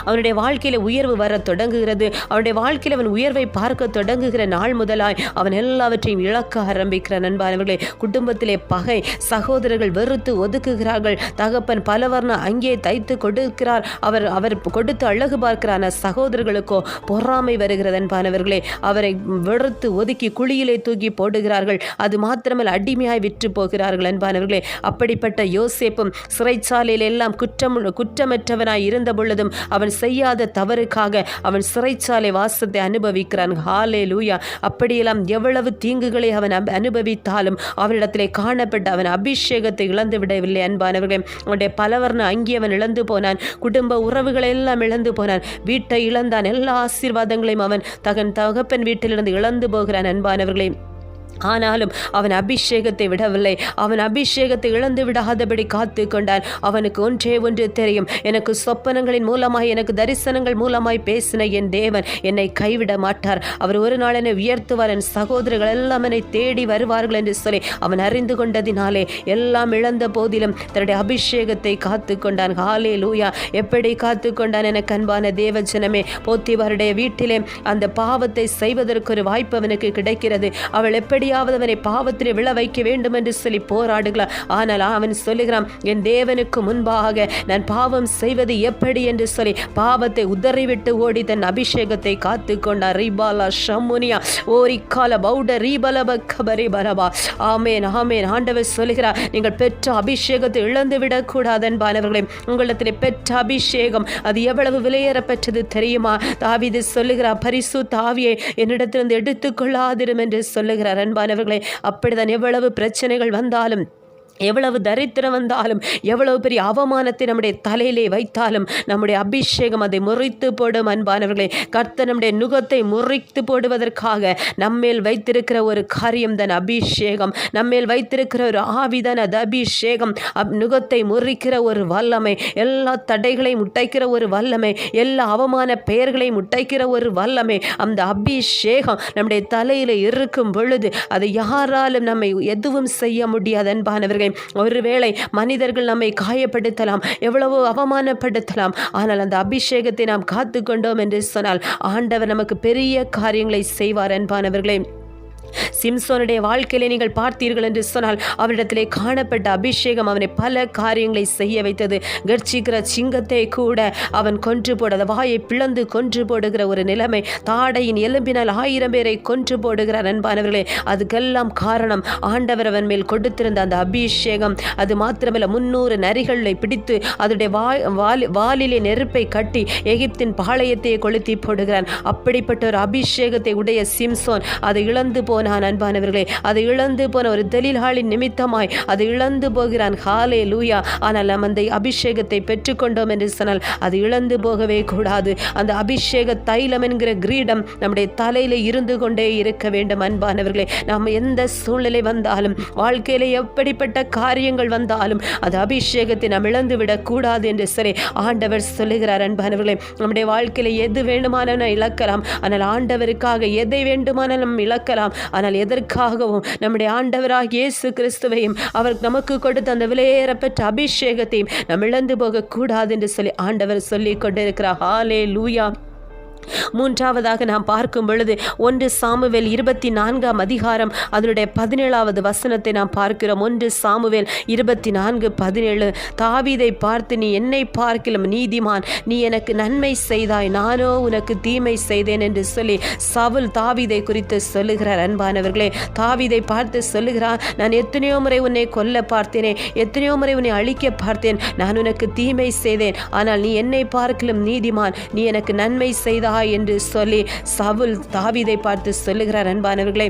S1: அவனுடைய வாழ்க்கையில உயர்வு வர தொடங்குகிறது. அவனுடைய வாழ்க்கையில் அவன் உயர்வை பார்க்க தொடங்குகிற நாள் முதலாய் அவன் எல்லாவற்றையும் இழக்க ஆரம்பிக்கிறான் அன்பானவர்களே. குடும்பத்திலே பகை, சகோதரர்கள் வெறுத்து ஒதுக்குகிறார்கள். தகப்பன் பலவர்ண அங்கே தைத்து கொடுக்கிறார், அவர் கொடுத்து அழகு பார்க்கிறான சகோதரர்களுக்கோ பொறாமை வருகிறது அன்பானவர்களே. அவரை வெறுத்து ஒதுக்கி குழியிலே தூக்கி போடுகிறார்கள். அது மாத்திரமல்ல, அடிமையாய் விற்று போகிறார்கள் அன்பானவர்களே. அப்படிப்பட்ட யோசேப்பும் சிறைச்சாலையில் எல்லாம் குற்றமற்றவனாய் இருந்த பொழுதும் அவன் செய்யாத தவறுக்காக அவன் சிறைச்சாலை வாசத்தை அனுபவிக்கிறான். ஹல்லேலூயா. அப்படியெல்லாம் எவ்வளவு தீங்குகளை அவன் அனுபவித்தாலும் அவனிடத்திலே காணப்பட்ட அவன் அபிஷேகத்தை இழந்து விடவில்லை. அன்பானவர்களே, அவனுடைய பலவர்ண அங்கி அவன் இழந்து போனான். குடும்ப உறவுகளை எல்லாம் இழந்து போனான். வீட்டை இழந்தான். எல்லா ஆசீர்வாதங்களையும் அவன் தகப்பன் வீட்டிலிருந்து இழந்து போகிறான். அன்பானவர்களே, ஆனாலும் அவன் அபிஷேகத்தை விடவில்லை. அவன் அபிஷேகத்தை இழந்து விடாதபடி காத்து கொண்டான். அவனுக்கு ஒன்றே ஒன்று தெரியும், எனக்கு சொப்பனங்களின் மூலமாய் எனக்கு தரிசனங்கள் மூலமாய் பேசின என் தேவன் என்னை கைவிட மாட்டார். அவர் ஒரு நாள் என்னை உயர்த்துவார். என் சகோதரர்கள் எல்லாம் என்னை தேடி வருவார்கள் என்று சொல்லி அவன் அறிந்து கொண்டதினாலே எல்லாம் இழந்த போதிலும் தன்னுடைய அபிஷேகத்தை காத்து கொண்டான். ஹல்லேலூயா. எப்படி காத்து கொண்டான்? எனக்கு அன்பான தேவஜனமே, போத்திபாருடைய வீட்டிலே அந்த பாவத்தை செய்வதற்கு ஒரு வாய்ப்பு அவனுக்கு கிடைக்கிறது. அவள் எப்படி அவனை பாவத்திலே விழ வைக்க வேண்டும் என்று சொல்லி போராடுகிறான். ஆனால் அவன் சொல்லுகிறான், என் தேவனுக்கு முன்பாக நான் பாவம் செய்வது எப்படி என்று சொல்லி பாவத்தை உதறிவிட்டு ஓடி தன் அபிஷேகத்தை காத்து கொண்டார். ரிபாலா ஷமுனியா ஓரிக்கால பௌட ரீபலப கபரி பரபா. ஆமேன், ஆமேன். ஆண்டவர் சொல்லுகிறார், நீங்கள் பெற்ற அபிஷேகத்தை இழந்து விடக்கூடாது. அன்பானவர்களே, உங்களிடத்திலே பெற்ற அபிஷேகம் அது எவ்வளவு விலையேற பெற்றது தெரியுமா? தாவீது சொல்லுகிறார், பரிசுத்த ஆவியை என்னிடத்திலிருந்து எடுத்துக்கொள்ளாதிரும் என்று சொல்லுகிறார். அன்பானவர்களே, அப்படிதான் எவ்வளவு பிரச்சனைகள் வந்தாலும், எவ்வளவு தரித்திரம் வந்தாலும், எவ்வளவு பெரிய அவமானத்தை நம்முடைய தலையிலே வைத்தாலும் நம்முடைய அபிஷேகம் அதை முறித்து போடும். அன்பானவர்களே, கர்த்தர் நம்முடைய நுகத்தை முறித்து போடுவதற்காக நம்மேல் வைத்திருக்கிற ஒரு காரியம் தான் அபிஷேகம். நம்மேல் வைத்திருக்கிற ஒரு ஆவிதான் அது அபிஷேகம். நுகத்தை முறிக்கிற ஒரு வல்லமை, எல்லா தடைகளையும் முட்டைக்கிற ஒரு வல்லமை, எல்லா அவமான பெயர்களையும் முட்டைக்கிற ஒரு வல்லமை அந்த அபிஷேகம் நம்முடைய தலையில் இருக்கும் பொழுது அதை யாராலும் நம்மை எதுவும் செய்ய முடியாது. அன்பானவர்கள், ஒருவேளை மனிதர்கள் நம்மை காயப்படுத்தலாம், எவ்வளவோ அவமானப்படுத்தலாம், ஆனால் அந்த அபிஷேகத்தை நாம் காத்து கொண்டோம் என்று சொன்னால் ஆண்டவர் நமக்கு பெரிய காரியங்களை செய்வார். அன்பானவர்களே, சிம்சோனுடைய வாழ்க்கையிலே நீங்கள் பார்த்தீர்கள் என்று சொன்னால் அவரிடத்திலே காணப்பட்ட அபிஷேகம் அவனை பல காரியங்களை செய்ய வைத்தது. கர்ச்சிக்கிற சிங்கத்தை கூட அவன் கொன்று போட, வாயை பிளந்து கொன்று போடுகிற ஒரு நிலைமை, தாடையின் எலும்பினால் 1000 பேரை கொன்று போடுகிறார். அன்பானவர்களே, அதுக்கெல்லாம் காரணம் ஆண்டவர் அவன் மேல் கொடுத்திருந்த அந்த அபிஷேகம். அது மாத்திரமல்ல, 300 நரிகளை பிடித்து அதனுடைய வாலிலே நெருப்பை கட்டி எகிப்தின் பாளையத்தை கொளுத்தி போடுகிறான். அப்படிப்பட்ட ஒரு அபிஷேகத்தை உடைய சிம்சோன் அதை இழந்து போனான். அன்பானவர்களே, அதை இழந்து போன ஒரு தெலீலாளின் நிமித்தமாய் அதை இழந்து போகிறான். ஹல்லேலூயா. ஆனால் நாம் அந்த அபிஷேகத்தை பெற்றுக்கொண்டோம் என்று சொன்னால் அது இழந்து போகவே கூடாது. அந்த அபிஷேக தைலம் என்கிற கிரீடம் நம்முடைய தலையில இருந்து கொண்டே இருக்க வேண்டும். அன்பானவர்களே, நாம் எந்த சூழ்நிலை வந்தாலும், வாழ்க்கையில எப்படிப்பட்ட காரியங்கள் வந்தாலும் அந்த அபிஷேகத்தை நாம் இழந்து விடக்கூடாது என்று சொல்லி ஆண்டவர் சொல்லுகிறார். அன்பானவர்களே, நம்முடைய வாழ்க்கையில எது வேண்டுமானாலும் இழக்கலாம், ஆனால் ஆண்டவருக்காக எதை வேண்டுமானாலும் இழக்கலாம். ஆனால் எதற்காகவும் நம்முடைய ஆண்டவராகிய இயேசு கிறிஸ்துவையும் அவர் நமக்கு கொடுத்த அந்த விலையேறப்பெற்ற அபிஷேகத்தையும் நாம் இழந்து போகக்கூடாது என்று சொல்லி ஆண்டவர் சொல்லிக் கொண்டிருக்கிறார். ஹல்லேலூயா. மூன்றாவதாக நாம் பார்க்கும் பொழுது 1 சாமுவேல் 24ஆம் அதிகாரம் அதனுடைய 17வது வசனத்தை நாம் பார்க்கிறோம். 1 சாமுவேல் 24:17. தாவீதை பார்த்து, நீ என்னை பார்க்கிலும் நீதிமான், நீ எனக்கு நன்மை செய்தாய், நானோ உனக்கு தீமை செய்தேன் என்று சொல்லி சவுல் தாவீதை குறித்து சொல்லுகிறார். அன்பானவர்களே, தாவீதை பார்த்து சொல்லுகிறார், நான் எத்தனையோ முறை உன்னை கொல்ல பார்த்தேனே, எத்தனையோ முறை உன்னை அழிக்க பார்த்தேன், நான் உனக்கு தீமை செய்தேன், ஆனால் நீ என்னை பார்க்கிலும் நீதிமான், நீ எனக்கு நன்மை செய்தாய் என்று சொல்லி சவுல் தாவீதை பார்த்து சொல்லுகிறார். அன்பானவர்களே,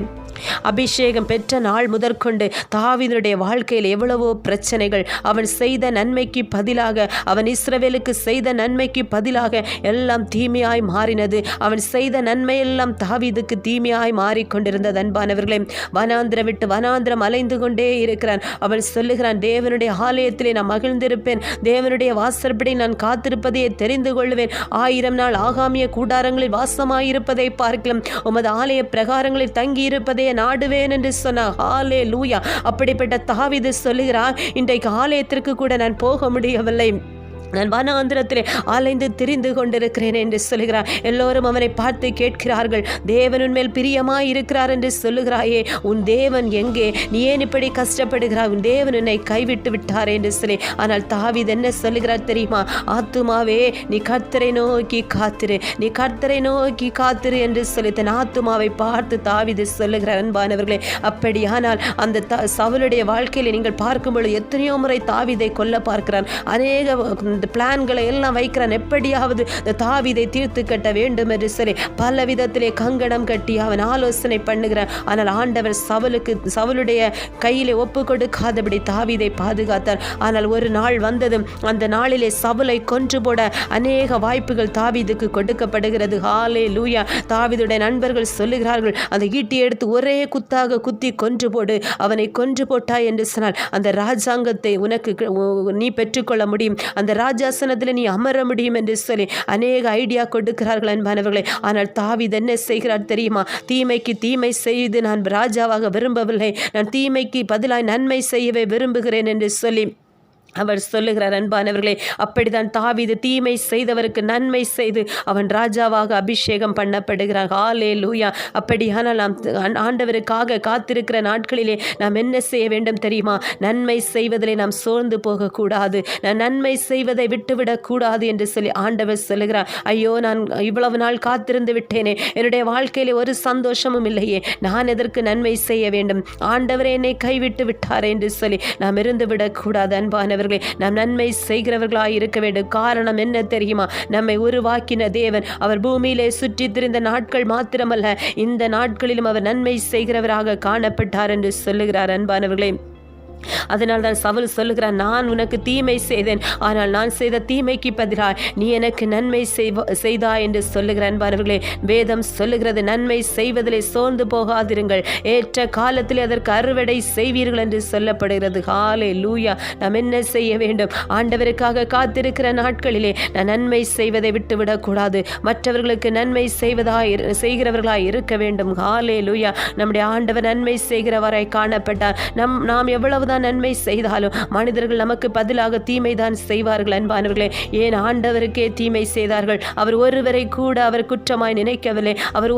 S1: அபிஷேகம் பெற்ற நாள் முதற்கொண்டு தாவீதுடைய வாழ்க்கையில் எவ்வளவோ பிரச்சனைகள், அவன் செய்த நன்மைக்கு பதிலாக, அவன் இஸ்ரவேலுக்கு செய்த நன்மைக்கு பதிலாக எல்லாம் தீமையாய் மாறினது. அவன் செய்த நன்மையெல்லாம் தாவீதுக்கு தீமையாய் மாறிக்கொண்டிருந்தது. அன்பானவர்களே, வனாந்திரம் விட்டு வனாந்திரம் அலைந்து கொண்டே இருக்கிறான். அவன் சொல்லுகிறான், தேவனுடைய ஆலயத்திலே நான் மகிழ்ந்திருப்பேன், தேவனுடைய வாசற்படி நான் காத்திருப்பதையே தெரிந்து கொள்வேன், 1000 நாள் ஆகாமிய கூடாரங்களில் வாசமாயிருப்பதை பார்க்கலாம், உமது ஆலய பிரகாரங்களில் தங்கி இருப்பதை நாடுவேன் என்று சொன்னார். ஹல்லேலூயா. அப்படிப்பட்ட தாவீது சொல்லுகிறார், இன்றைக்கு ஆலயத்திற்கு கூட நான் போக முடியவில்லை, நான் வனாந்திரத்திலே அலைந்து திரிந்து கொண்டிருக்கிறேன் என்று சொல்லுகிறார். எல்லோரும் அவனை பார்த்து கேட்கிறார்கள், தேவன் உன்மேல் பிரியமாய் இருக்கிறார் என்று சொல்லுகிறாயே, உன் தேவன் எங்கே? நீ ஏன் இப்படி கஷ்டப்படுகிறாய்? உன் தேவன் உன்னை கைவிட்டு விட்டார் என்று சொல்லி. ஆனால் தாவீது என்ன சொல்லுகிறார் தெரியுமா? ஆத்துமாவே, நீ கர்த்தரை நோக்கி காத்திரு, நீ கர்த்தரை நோக்கி காத்திரு என்று சொல்லி தன் ஆத்துமாவை பார்த்து தாவீது சொல்லுகிறார். அன்பானவர்களே, அப்படியானால் அந்த சவுலுடைய வாழ்க்கையில் நீங்கள் பார்க்கும் பொழுது எத்தனையோ முறை தாவீதை கொல்ல பார்க்கிறான். அநேக அந்த பிளான்களை எல்லாம் வைக்கிறான். எப்படியாவது இந்த தாவீதை தீர்த்து கட்ட வேண்டும் என்று சொல்லி பல விதத்திலே கங்கணம் கட்டி அவன் ஆலோசனை பண்ணுகிறான். ஆனால் ஆண்டவர் சவுலுடைய கையிலே ஒப்பு கொடுக்காதபடி தாவீதை பாதுகாத்தார். ஆனால் ஒரு நாள் வந்ததும் அந்த நாளிலே சவுலை கொன்று போட அநேக வாய்ப்புகள் தாவீதுக்கு கொடுக்கப்படுகிறது. ஹல்லேலூயா. தாவீதுடைய நண்பர்கள் சொல்லுகிறார்கள், அந்த ஈட்டி எடுத்து ஒரே குத்தாக குத்தி கொன்று போடு, அவனை கொன்று போட்டாய் என்று சொன்னால் அந்த ராஜாங்கத்தை நீ பெற்றுக்கொள்ள முடியும், அந்த ராஜாசனத்தில் நீ அமர முடியும் என்று சொல்லி அநேக ஐடியா கொடுக்கிறார்கள் அன்பானவர்களே. ஆனால் தாவீது என்ன செய்கிறார் தெரியுமா? தீமைக்கு தீமை செய்து நான் ராஜாவாக விரும்பவில்லை, நான் தீமைக்கு பதிலாய் நன்மை செய்யவே விரும்புகிறேன் என்று சொல்லி அவர் சொல்லுகிறார். அன்பானவர்களே, அப்படித்தான் தாவீது தீமை செய்தவருக்கு நன்மை செய்து அவன் ராஜாவாக அபிஷேகம் பண்ணப்படுகிறான். ஹல்லேலூயா. அப்படியானால் நாம் ஆண்டவருக்காக காத்திருக்கிற நாட்களிலே நாம் என்ன செய்ய வேண்டும் தெரியுமா? நன்மை செய்வதிலே நாம் சோர்ந்து போகக்கூடாது, நான் நன்மை செய்வதை விட்டுவிடக்கூடாது என்று சொல்லி ஆண்டவர் சொல்லுகிறார். ஐயோ, நான் இவ்வளவு நாள் காத்திருந்து விட்டேனே, என்னுடைய வாழ்க்கையிலே ஒரு சந்தோஷமும் இல்லையே, நான் எதற்கு நன்மை செய்ய வேண்டும்? ஆண்டவரே என்னை கைவிட்டு விட்டார் என்று சொல்லி நாம் இருந்து விடக்கூடாது. அன்பானவர், நாம் நன்மை செய்கிறவர்களாய் இருக்க வேண்டும். காரணம் என்ன தெரியுமா? நம்மை உருவாக்கின தேவன் அவர் பூமியிலே சுற்றி திரிந்த நாட்கள் மாத்திரமல்ல, இந்த நாட்களிலும் அவர் நன்மை செய்கிறவராக காணப்பட்டார் என்று சொல்லுகிறார். அன்பானவர்களே, அதனால் தான் சவுல் சொல்லுகிறான், நான் உனக்கு தீமை செய்தேன், ஆனால் நான் செய்த தீமைக்கு பதிலாக நீ எனக்கு நன்மை செய்தாய் என்று சொல்லுகிற. அன்பானவர்களே, வேதம் சொல்லுகிறது, நன்மை செய்வதிலே சோர்ந்து போகாதிருங்கள், ஏற்ற காலத்தில் அதற்கு அறுவடை செய்வீர்கள் என்று சொல்லப்படுகிறது. ஹல்லேலூயா. நாம் என்ன செய்ய வேண்டும்? ஆண்டவருக்காக காத்திருக்கிற நாட்களிலே நான் நன்மை செய்வதை விட்டுவிடக்கூடாது, மற்றவர்களுக்கு நன்மை செய்கிறவர்களாய் இருக்க வேண்டும். ஹல்லேலூயா. நம்முடைய ஆண்டவர் நன்மை செய்கிறவராய் காணப்பட்டார். நாம் எவ்வளவு நன்மை செய்தாலும் மனிதர்கள் நமக்கு பதிலாக தீமை தான் செய்வார்கள். அன்பானவர்களே, ஏன் ஆண்டவருக்கே தீமை செய்தார்கள்? அவர் ஒருவரை கூட அவர் குற்றமாய் நினைக்கவில்லை, அவர்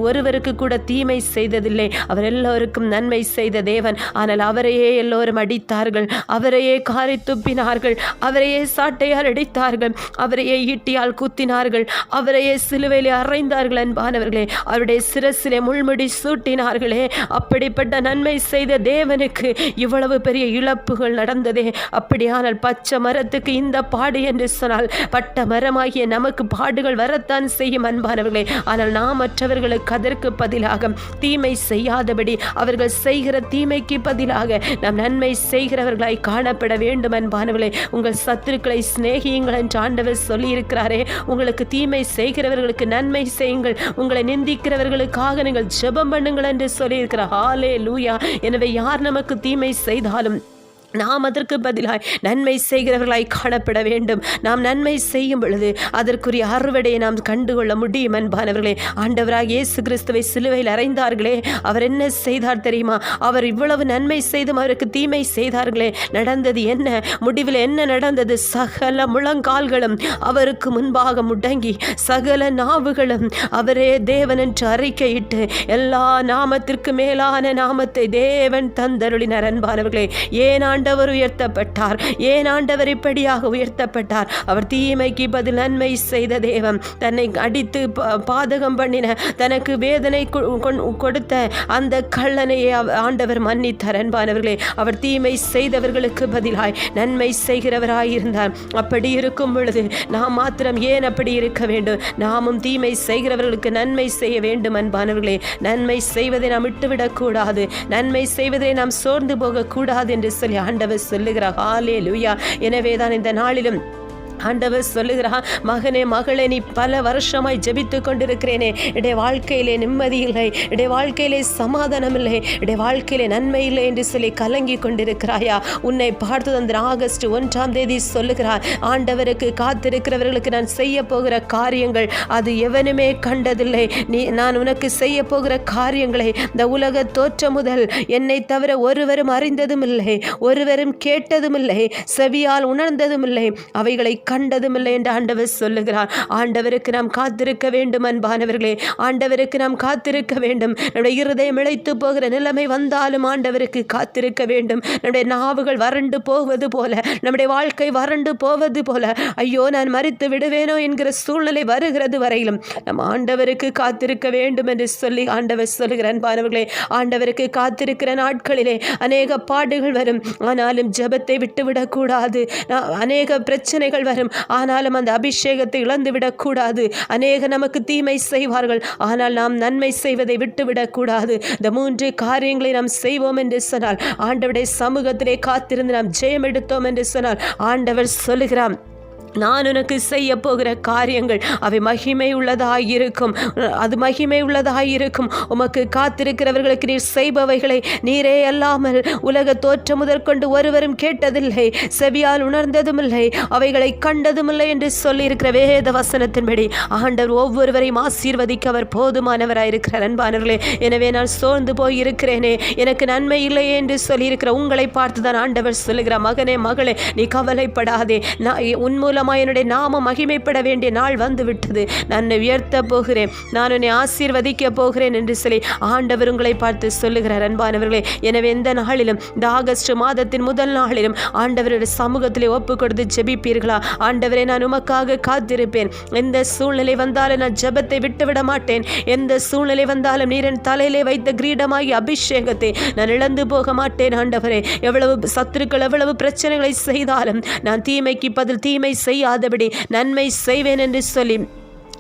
S1: ஒருவருக்கு கூட தீமை செய்ததில்லை, அவர் எல்லோருக்கும் நன்மை செய்த தேவன். ஆனால் அவரையே எல்லோரும் அடித்தார்கள், அவரையே காரி துப்பினார்கள், அவரையே சாட்டையால் அடித்தார்கள், அவரையே ஈட்டியால் குத்தினார்கள், அவரையே சிலுவையிலே அறைந்தார்கள். அன்பானவர்களே, அவருடைய சிரசிலே முள்முடி சூட்டினார்களே. அப்படிப்பட்ட நன்மை செய்த தேவனுக்கு இவ்வளவு பெரிய இழப்புகள் நடந்ததே. அப்படியானால் பச்சை மரத்துக்கு இந்த பாடு என்று சொன்னால் பட்ட மரமாகிய நமக்கு பாடுகள் வரத்தான் செய்யும். அன்பானவர்களே, ஆனால் நாம் மற்றவர்களுக்கு அதற்கு பதிலாக தீமை செய்யாதபடி அவர்கள் செய்கிற தீமைக்கு பதிலாக நாம் நன்மை செய்கிறவர்களாய் காணப்பட வேண்டும். அன்பானவர்களே, உங்கள் சத்துருக்களை சிநேகியுங்கள் என்று ஆண்டவர் சொல்லி இருக்கிறாரே. உங்களுக்கு தீமை செய்கிறவர்களுக்கு நன்மை செய்யுங்கள், உங்களை நிந்திக்கிறவர்களுக்காக நீங்கள் ஜெபம் பண்ணுங்கள் என்று சொல்லியிருக்கிறார். ஹல்லேலூயா. எனவே யார் நமக்கு தீமை செய்தாலும் நாம் அதற்கு பதிலாய் நன்மை செய்கிறவர்களாய் காணப்பட வேண்டும். நாம் நன்மை செய்யும் பொழுது அதற்குரிய அறுவடையை நாம் கண்டுகொள்ள முடியும். அன்பானவர்களே, ஆண்டவராக இயேசு கிறிஸ்துவை சிலுவையில் அறைந்தார்களே, அவர் என்ன செய்தார் தெரியுமா? அவர் இவ்வளவு நன்மை செய்தும் அவருக்கு தீமை செய்தார்களே. நடந்தது என்ன? முடிவில் என்ன நடந்தது? சகல முழங்கால்களும் அவருக்கு முன்பாக முடங்கி, சகல நாவுகளும் அவரே தேவன் என்று அறிக்கையிட்டு எல்லா நாமத்திற்கு மேலான நாமத்தை தேவன் தந்தருளினார். அன்பானவர்களே, ஏன் ஆண்டவர் உயர்த்தப்பட்டார்? ஏன் ஆண்டவர் இப்படியாக உயர்த்தப்பட்டார்? அவர் தீமைக்கு பதில் நன்மை செய்த தேவன், தன்னை அடித்து பாதகம் பண்ணின, தனக்கு வேதனை கொடுத்த அந்த கள்ளனையே ஆண்டவர் மன்னித்தார். அன்பானவர்களே, அவர் தீமை செய்தவர்களுக்கு பதிலாய் நன்மை செய்கிறவராய் இருந்தார். அப்படி இருக்கும் பொழுது நாம் மாத்திரம் ஏன் அப்படி இருக்க வேண்டும்? நாமும் தீமை செய்கிறவர்களுக்கு நன்மை செய்ய வேண்டும். அன்பானவர்களே, நன்மை செய்வதை நாம் விட்டுவிடக்கூடாது, நன்மை செய்வதை நாம் சோர்ந்து போகக்கூடாது என்று சொல்லி ஆண்டவர் சொல்லுகிறார். ஹல்லேலூயா. எனவேதான் இந்த நாளிலும் ஆண்டவர் சொல்லுகிறார், மகனே மகளே, நீ பல வருஷமாய் ஜெபித்து கொண்டிருக்கிறேனே, இடைய வாழ்க்கையிலே நிம்மதி இல்லை, இடைய வாழ்க்கையிலே சமாதானம் இல்லை, இடைய வாழ்க்கையிலே நன்மை இல்லை என்று சொல்லி கலங்கி கொண்டிருக்கிறாயா? உன்னை பார்த்து அந்த ஆகஸ்ட் 1 சொல்லுகிறார், ஆண்டவருக்கு காத்திருக்கிறவர்களுக்கு நான் செய்ய போகிற காரியங்கள் அது எவனுமே கண்டதில்லை. நான் உனக்கு செய்ய போகிற காரியங்களை இந்த உலக தோற்றம் முதல் என்னை தவிர ஒருவரும் அறிந்ததும் இல்லை, ஒருவரும் கேட்டதும் இல்லை, செவியால் உணர்ந்ததும் இல்லை, அவைகளை கண்டதும் இல்லை என்று ஆண்டவர் சொல்லுகிறார். ஆண்டவருக்கு நாம் காத்திருக்க வேண்டும். அன்பானவர்களே, ஆண்டவருக்கு நாம் காத்திருக்க வேண்டும். நம்முடைய இருதயம் இழைத்து போகிற நிலைமை வந்தாலும் ஆண்டவருக்கு காத்திருக்க வேண்டும். நம்முடைய நாவுகள் வறண்டு போவது போல, நம்முடைய வாழ்க்கை வறண்டு போவது போல, ஐயோ நான் மரித்து விடுவேனோ என்கிற சூழ்நிலை வருகிறது வரையிலும் நம் ஆண்டவருக்கு காத்திருக்க வேண்டும் என்று சொல்லி ஆண்டவர் சொல்லுகிற. அன்பானவர்களே, ஆண்டவருக்கு காத்திருக்கிற நாட்களிலே அநேக பாடுகள் வரும், ஆனாலும் ஜெபத்தை விட்டுவிடக்கூடாது. அநேக பிரச்சனைகள் வரும். ஆனாலும் அந்த அபிஷேகத்தை இழந்துவிடக்கூடாது. அநேக நமக்கு தீமை செய்வார்கள், ஆனால் நாம் நன்மை செய்வதை விட்டுவிடக்கூடாது. இந்த 3 காரியங்களை நாம் செய்வோம் என்று சொன்னால், ஆண்டவருடைய சமூகத்திலே காத்திருந்து நாம் ஜெயம் எடுத்தோம் என்று சொன்னால், ஆண்டவர் சொல்லுகிறான், நான் உனக்கு செய்ய போகிற காரியங்கள் அவை மகிமை உள்ளதாயிருக்கும். அது மகிமை உள்ளதாயிருக்கும். உமக்கு காத்திருக்கிறவர்களுக்கு நீர் செய்பவைகளை நீரே அல்லாமல் உலக தோற்றம் முதற்கொண்டு ஒருவரும் கேட்டதில்லை, செவியால் உணர்ந்ததுமில்லை, அவைகளை கண்டதுமில்லை என்று சொல்லியிருக்கிற வேத வசனத்தின்படி ஆண்டவர் ஒவ்வொருவரையும் ஆசீர்வதிக்க அவர் போதுமானவராயிருக்கிறார். அன்பானவர்களே, எனவே நான் சோர்ந்து போய் இருக்கிறேனே, எனக்கு நன்மை இல்லையே என்று சொல்லியிருக்கிற உங்களை பார்த்துதான் ஆண்டவர் சொல்லுகிறார், மகனே மகளே, நீ கவலைப்படாதே, உன் மூலம் என்னுடைய நாமம் மகிமைப்பட வேண்டிய நாள் வந்து விட்டது. நான் உயர்த்த போகிறேன், நான் உன்னை ஆசீர்வதிக்க போகிறேன் என்று சொல்லி ஆண்டவர் உங்களை பார்த்து சொல்லுகிறார். அன்பானவர்களே, எனவே எந்த நாளிலும், இந்த ஆகஸ்ட் மாதத்தின் முதல் நாளிலும் ஆண்டவருடைய சமூகத்திலே ஒப்பு கொடுத்து ஜெபிப்பீர்களா? ஆண்டவரே, நான் உமக்காக காத்திருப்பேன். எந்த சூழ்நிலை வந்தாலும் நான் ஜெபத்தை விட்டுவிட மாட்டேன். எந்த சூழ்நிலை வந்தாலும் நீர் என் தலையிலே வைத்த கிரீடமாகி அபிஷேகத்தை நான் இழந்து போக மாட்டேன். ஆண்டவரே, எவ்வளவு சத்துருக்கள் எவ்வளவு பிரச்சனைகளை செய்தாலும் நான் தீமைக்கு பதில் தீமை செய்யாதபடி நன்மை செய்வேன் என்று சொல்லி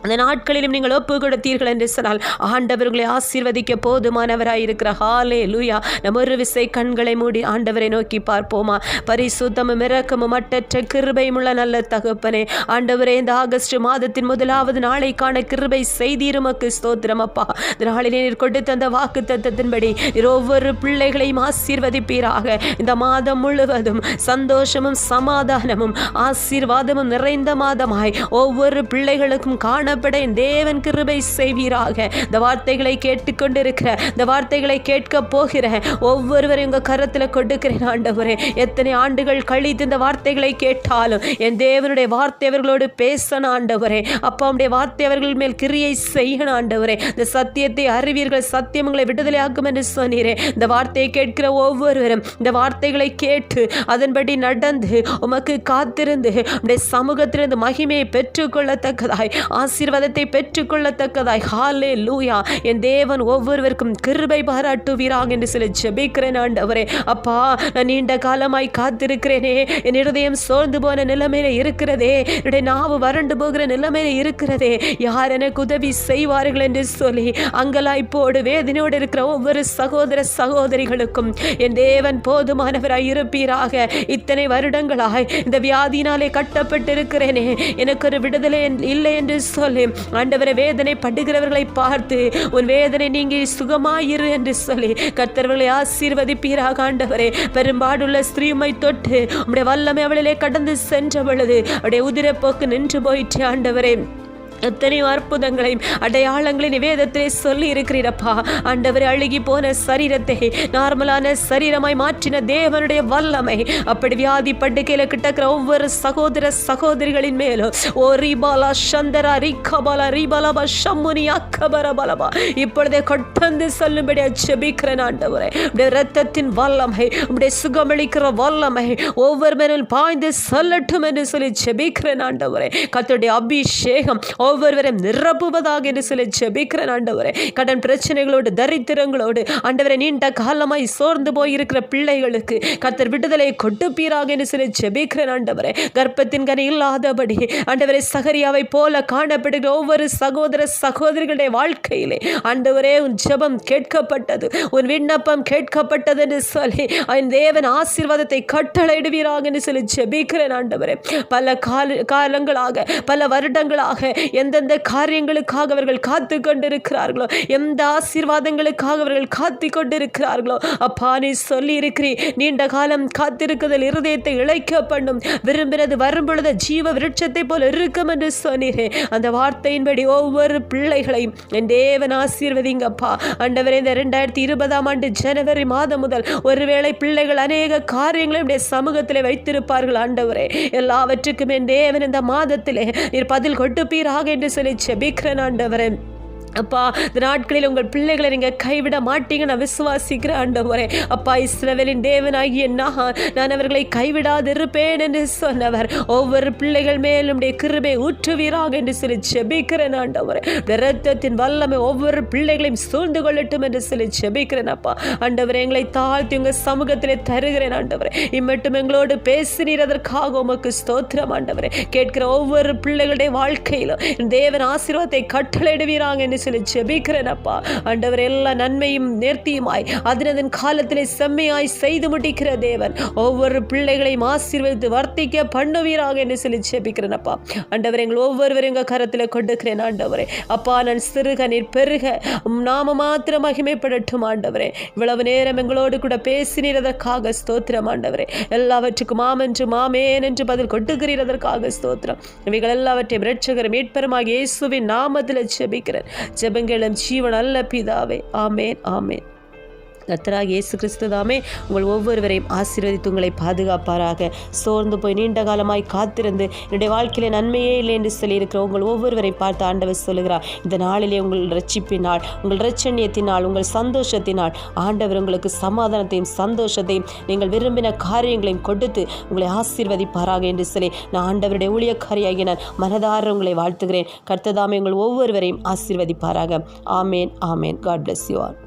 S1: அந்த நாட்களிலும் நீங்கள் ஒப்பு கொடுத்தீர்கள் என்று சொன்னால் ஆண்டவர்களை ஆசீர்வதிக்க போதுமானவராயிருக்கிற. ஹல்லேலூயா. நம்ம ஒரு விசை கண்களை மூடி ஆண்டவரை நோக்கி பார்ப்போமா? பரிசுத்தமும் இரக்கமும் மட்டற்ற கிருபையும் உள்ள நல்ல தகப்பனே, ஆண்டவரே, இந்த ஆகஸ்ட் மாதத்தின் முதலாவது நாளைக்கான கிருபை செய்தீருமக்கு ஸ்தோத்திரம் அப்பா. இந்த நாளிலே நீர் கொடுத்த அந்த வாக்கு தத்தத்தின்படி நீர் ஒவ்வொரு பிள்ளைகளையும் ஆசீர்வதிப்பீராக. இந்த மாதம் முழுவதும் சந்தோஷமும் சமாதானமும் ஆசீர்வாதமும் நிறைந்த மாதமாய் ஒவ்வொரு பிள்ளைகளுக்கும் காண தேவன் கிருபை செய்வீராக. இந்த வார்த்தைகளை கேட்டுக்கொண்டிருக்கிற, இந்த வார்த்தைகளை கேட்க போகிற ஒவ்வொருவரையும் உங்க கரத்தில் கொடுக்கிறேன் ஆண்டவரே. எத்தனை ஆண்டுகள் கழித்து இந்த வார்த்தைகளை கேட்டாலும் என் தேவனுடைய வார்த்தை அவர்களோடு பேசணும் ஆண்டவரே. அப்பா, உடைய வார்த்தை அவர்கள் மேல் கிரியை செய்யணும் ஆண்டவரே. இந்த சத்தியத்தை அறிவீர்கள், சத்தியம் உங்களை விடுதலையாக்கும் என்று சொன்னீரே. இந்த வார்த்தையை கேட்கிற ஒவ்வொருவரும் இந்த வார்த்தைகளை கேட்டு அதன்படி நடந்து உமக்கு காத்திருந்து உடைய சமூகத்திலிருந்து மகிமையை பெற்றுக்கொள்ளத்தக்கதாய் ஆசீர்வாதத்தை பெற்றுக்கொள்ளத்தக்கதாய் ஹல்லேலூயா என் தேவன் ஒவ்வொருவருக்கும் கிருபை பாராட்டுவீராக என்று சொல்லி ஜெபிக்கிறேன் ஆண்டவரே. அப்பா, நான் நீண்ட காலமாய் காத்திருக்கிறேனே, என் இருதயம் சோர்ந்து போன நிலைமையில இருக்கிறதே, என்னுடைய நாவு வறண்டு போகிற நிலைமையில இருக்கிறதே, யார் எனக்கு உதவி செய்வார்கள் என்று சொல்லி அங்கலாய்ப்போடு வேதனையோடு இருக்கிற ஒவ்வொரு சகோதர சகோதரிகளுக்கும் என் தேவன் போதுமானவராய் இருப்பீராக. இத்தனை வருடங்களாய் இந்த வியாதியினாலே கட்டப்பட்டிருக்கிறேனே, எனக்கு ஒரு விடுதலை இல்லை என்று சொல்லி ஆண்டவரை வேதனை படுகிறவர்களை பார்த்து உன் வேதனை நீங்கி சுகமாயிரு என்று சொல்லி கர்த்தர்களை ஆசீர்வதிப்பீராக ஆண்டவரே. பெரும்பாடுள்ள ஸ்திரீமை தொட்டு உம்முடைய வல்லமை அவளிலே கடந்து சென்ற பொழுது அவருடைய உதிரப்போக்கு நின்று போயிற்று ஆண்டவரே. எத்தனையோ அற்புதங்களையும் அடையாளங்களையும் வேதத்திலே சொல்லி இருக்கிறீரப்பா. ஆண்டவரே, அழுகி போன சரீரத்தை நார்மலான சரீரமாய் மாற்றின தேவனுடைய வல்லமை அப்படி வியாதி படுக்கையில் கிட்டக்கிற ஒவ்வொரு சகோதர சகோதரிகளின் மேலும் ஓ ரீபாலா சந்தரா ரிகபாலா ரீபாலாபா ஷம்முனி அக்கபரபலபா இப்பொழுதே கொட்டந்து சொல்லும்படி ஜெபிக்கிறேன் ஆண்டவரே. உடைய இரத்தத்தின் வல்லமை, உடைய சுகமளிக்கிற வல்லமை ஒவ்வொரு மேலும் பாய்ந்து சொல்லட்டும் என்று சொல்லி ஜெபிக்கிறேன் ஆண்டவரே. கர்த்தருடைய அபிஷேகம் ஒவ்வொருவரையும் நிரப்புவதாக என்று சொல்லி ஜெபிக்கிறேன் ஆண்டவரே. கடன் பிரச்சனைகளோடு தரித்திரங்களோடு ஆண்டவரே நீண்ட காலமாய் சோர்ந்து போயிருக்கிற பிள்ளைகளுக்கு கர்த்தர் விடுதலை கொடுப்பீராக என்று சொல்லி ஜெபிக்கிறேன் ஆண்டவரே. கர்ப்பத்தின் கனி இல்லாதபடி ஆண்டவரே சகரியாவை போல காணப்படுகிற ஒவ்வொரு சகோதர சகோதரிகளுடைய வாழ்க்கையிலே ஆண்டவரே உன் ஜெபம் கேட்கப்பட்டது, உன் விண்ணப்பம் கேட்கப்பட்டது என்று சொல்லி என் தேவன் ஆசீர்வாதத்தை கட்டளையிடுவீராக என்று சொல்லி ஜெபிக்கிறேன் ஆண்டவரே. பல காலங்களாக பல வருடங்களாக எந்தெந்த காரியங்களுக்காக அவர்கள் காத்து கொண்டிருக்கிறார்களோ, எந்த ஆசீர்வாதங்களுக்காக அவர்கள் காத்து கொண்டிருக்கிறார்களோ, அப்பா நீ சொல்லி இருக்கிறீர், நீண்ட காலம் காத்திருக்குதல் இருதயத்தை இழைக்க பண்ணும், விரும்பினது வரும்பொழுது ஜீவ விருட்சத்தை போல இருக்கும் என்று சொன்னீரே. அந்த வார்த்தையின்படி ஒவ்வொரு பிள்ளைகளையும் என் தேவன் ஆசீர்வதிங்கப்பா ஆண்டவரே. இந்த 2020 ஜனவரி மாதம் முதல் ஒருவேளை பிள்ளைகள் அநேக காரியங்களை சமூகத்திலே வைத்திருப்பார்கள் ஆண்டவரே. எல்லாவற்றுக்கும் என் தேவன் இந்த மாதத்திலே நீர் பதில் கொடுப்பீராக என்று சொல்லி ஜெபிக்கிறேன் ஆண்டவரே. அப்பா இந்த நாட்களில் உங்கள் பிள்ளைகளை நீங்கள் கைவிட மாட்டீங்க நான் விசுவாசிக்கிறேன் ஆண்டவரே. அப்பா இஸ்ரவேலின் தேவனாகிய நான் அவர்களை கைவிடாதிருப்பேன் என்று சொன்னவர் ஒவ்வொரு பிள்ளைகள் மேலும் கிருபை ஊற்றுவீராக என்று சொல்லி ஜெபிக்கிறேன் ஆண்டவரே. இரத்தத்தின் வல்லமை ஒவ்வொரு பிள்ளைகளையும் சூழ்ந்து கொள்ளட்டும் என்று சொல்லி ஜெபிக்கிறேன் அப்பா. ஆண்டவரே எங்களை தாழ்த்தி உங்கள் சமூகத்திலே தருகிறேன் ஆண்டவரே. இம்மட்டும் எங்களோடு பேசினீர் அதற்காக உமக்கு ஸ்தோத்திரம் ஆண்டவரே. கேட்கிற ஒவ்வொரு பிள்ளைகளுடைய வாழ்க்கையிலும் தேவன் ஆசீர்வாதத்தை கட்டளையிடுவீராங்க என்று சொல்லி ஜெபிக்கிறேன் அப்பா. ஆண்டவர் எல்லா நன்மையும் நேர்த்தியுமாய் அதனதன் காலத்திலே செம்மையாய் செய்து முடிக்கிற தேவன் ஒவ்வொரு பிள்ளைகளையும் ஆசீர்வதித்து வர்த்திக்க பண்ணுவீராக என்று சொல்லி ஜெபிக்கிறேன் அப்பா. ஆண்டவர் எங்கள் ஒவ்வொருவரும் எங்கள் கரத்தில் கொடுக்கிறேன் ஆண்டவரே. அப்பா நான் சிறுக நீர் பெருக நாம மாத்திரம் மகிமைப்படட்டும் ஆண்டவரே. இவ்வளவு நேரம் எங்களோடு கூட பேசினீர் அதற்காக ஸ்தோத்திரம் ஆண்டவரே. எல்லாவற்றுக்கும் ஆமென்றும் ஆமேன் என்று பதில் கொடுக்கிறீர் அதற்காக ஸ்தோத்திரம். இவைகள் எல்லாவற்றையும் இரட்சகர் மீட்பருமாக இயேசுவின் நாமத்தில் ஜெபிக்கிறேன். ஜெபங்களும் ஜீவன் அல்ல பிதாவே. ஆமேன் ஆமேன். கர்த்தராகிய இயேசு கிறிஸ்து தாமே உங்கள் ஒவ்வொருவரையும் ஆசீர்வதித்து உங்களை பாதுகாப்பாராக. சோர்ந்து போய் நீண்ட காலமாய் காத்திருந்து என்னுடைய வாழ்க்கையில நன்மையே இல்லை என்று சொல்லியிருக்கிற உங்கள் ஒவ்வொருவரை பார்த்து ஆண்டவர் சொல்லுகிறார், இந்த நாளிலே உங்கள் ரட்சிப்பினால், உங்கள் இரட்சணியத்தினால், உங்கள் சந்தோஷத்தினால் ஆண்டவர் உங்களுக்கு சமாதானத்தையும் சந்தோஷத்தையும் நீங்கள் விரும்பின காரியங்களையும் கொடுத்து உங்களை ஆசீர்வதிப்பாராக என்று சொல்லி நான் ஆண்டவருடைய ஊழியக்காரியாகிய நான் மனதார உங்களை வாழ்த்துகிறேன். கர்த்தர் தாமே உங்கள் ஒவ்வொருவரையும் ஆசீர்வதிப்பாராக. ஆமேன் ஆமேன். God bless you all.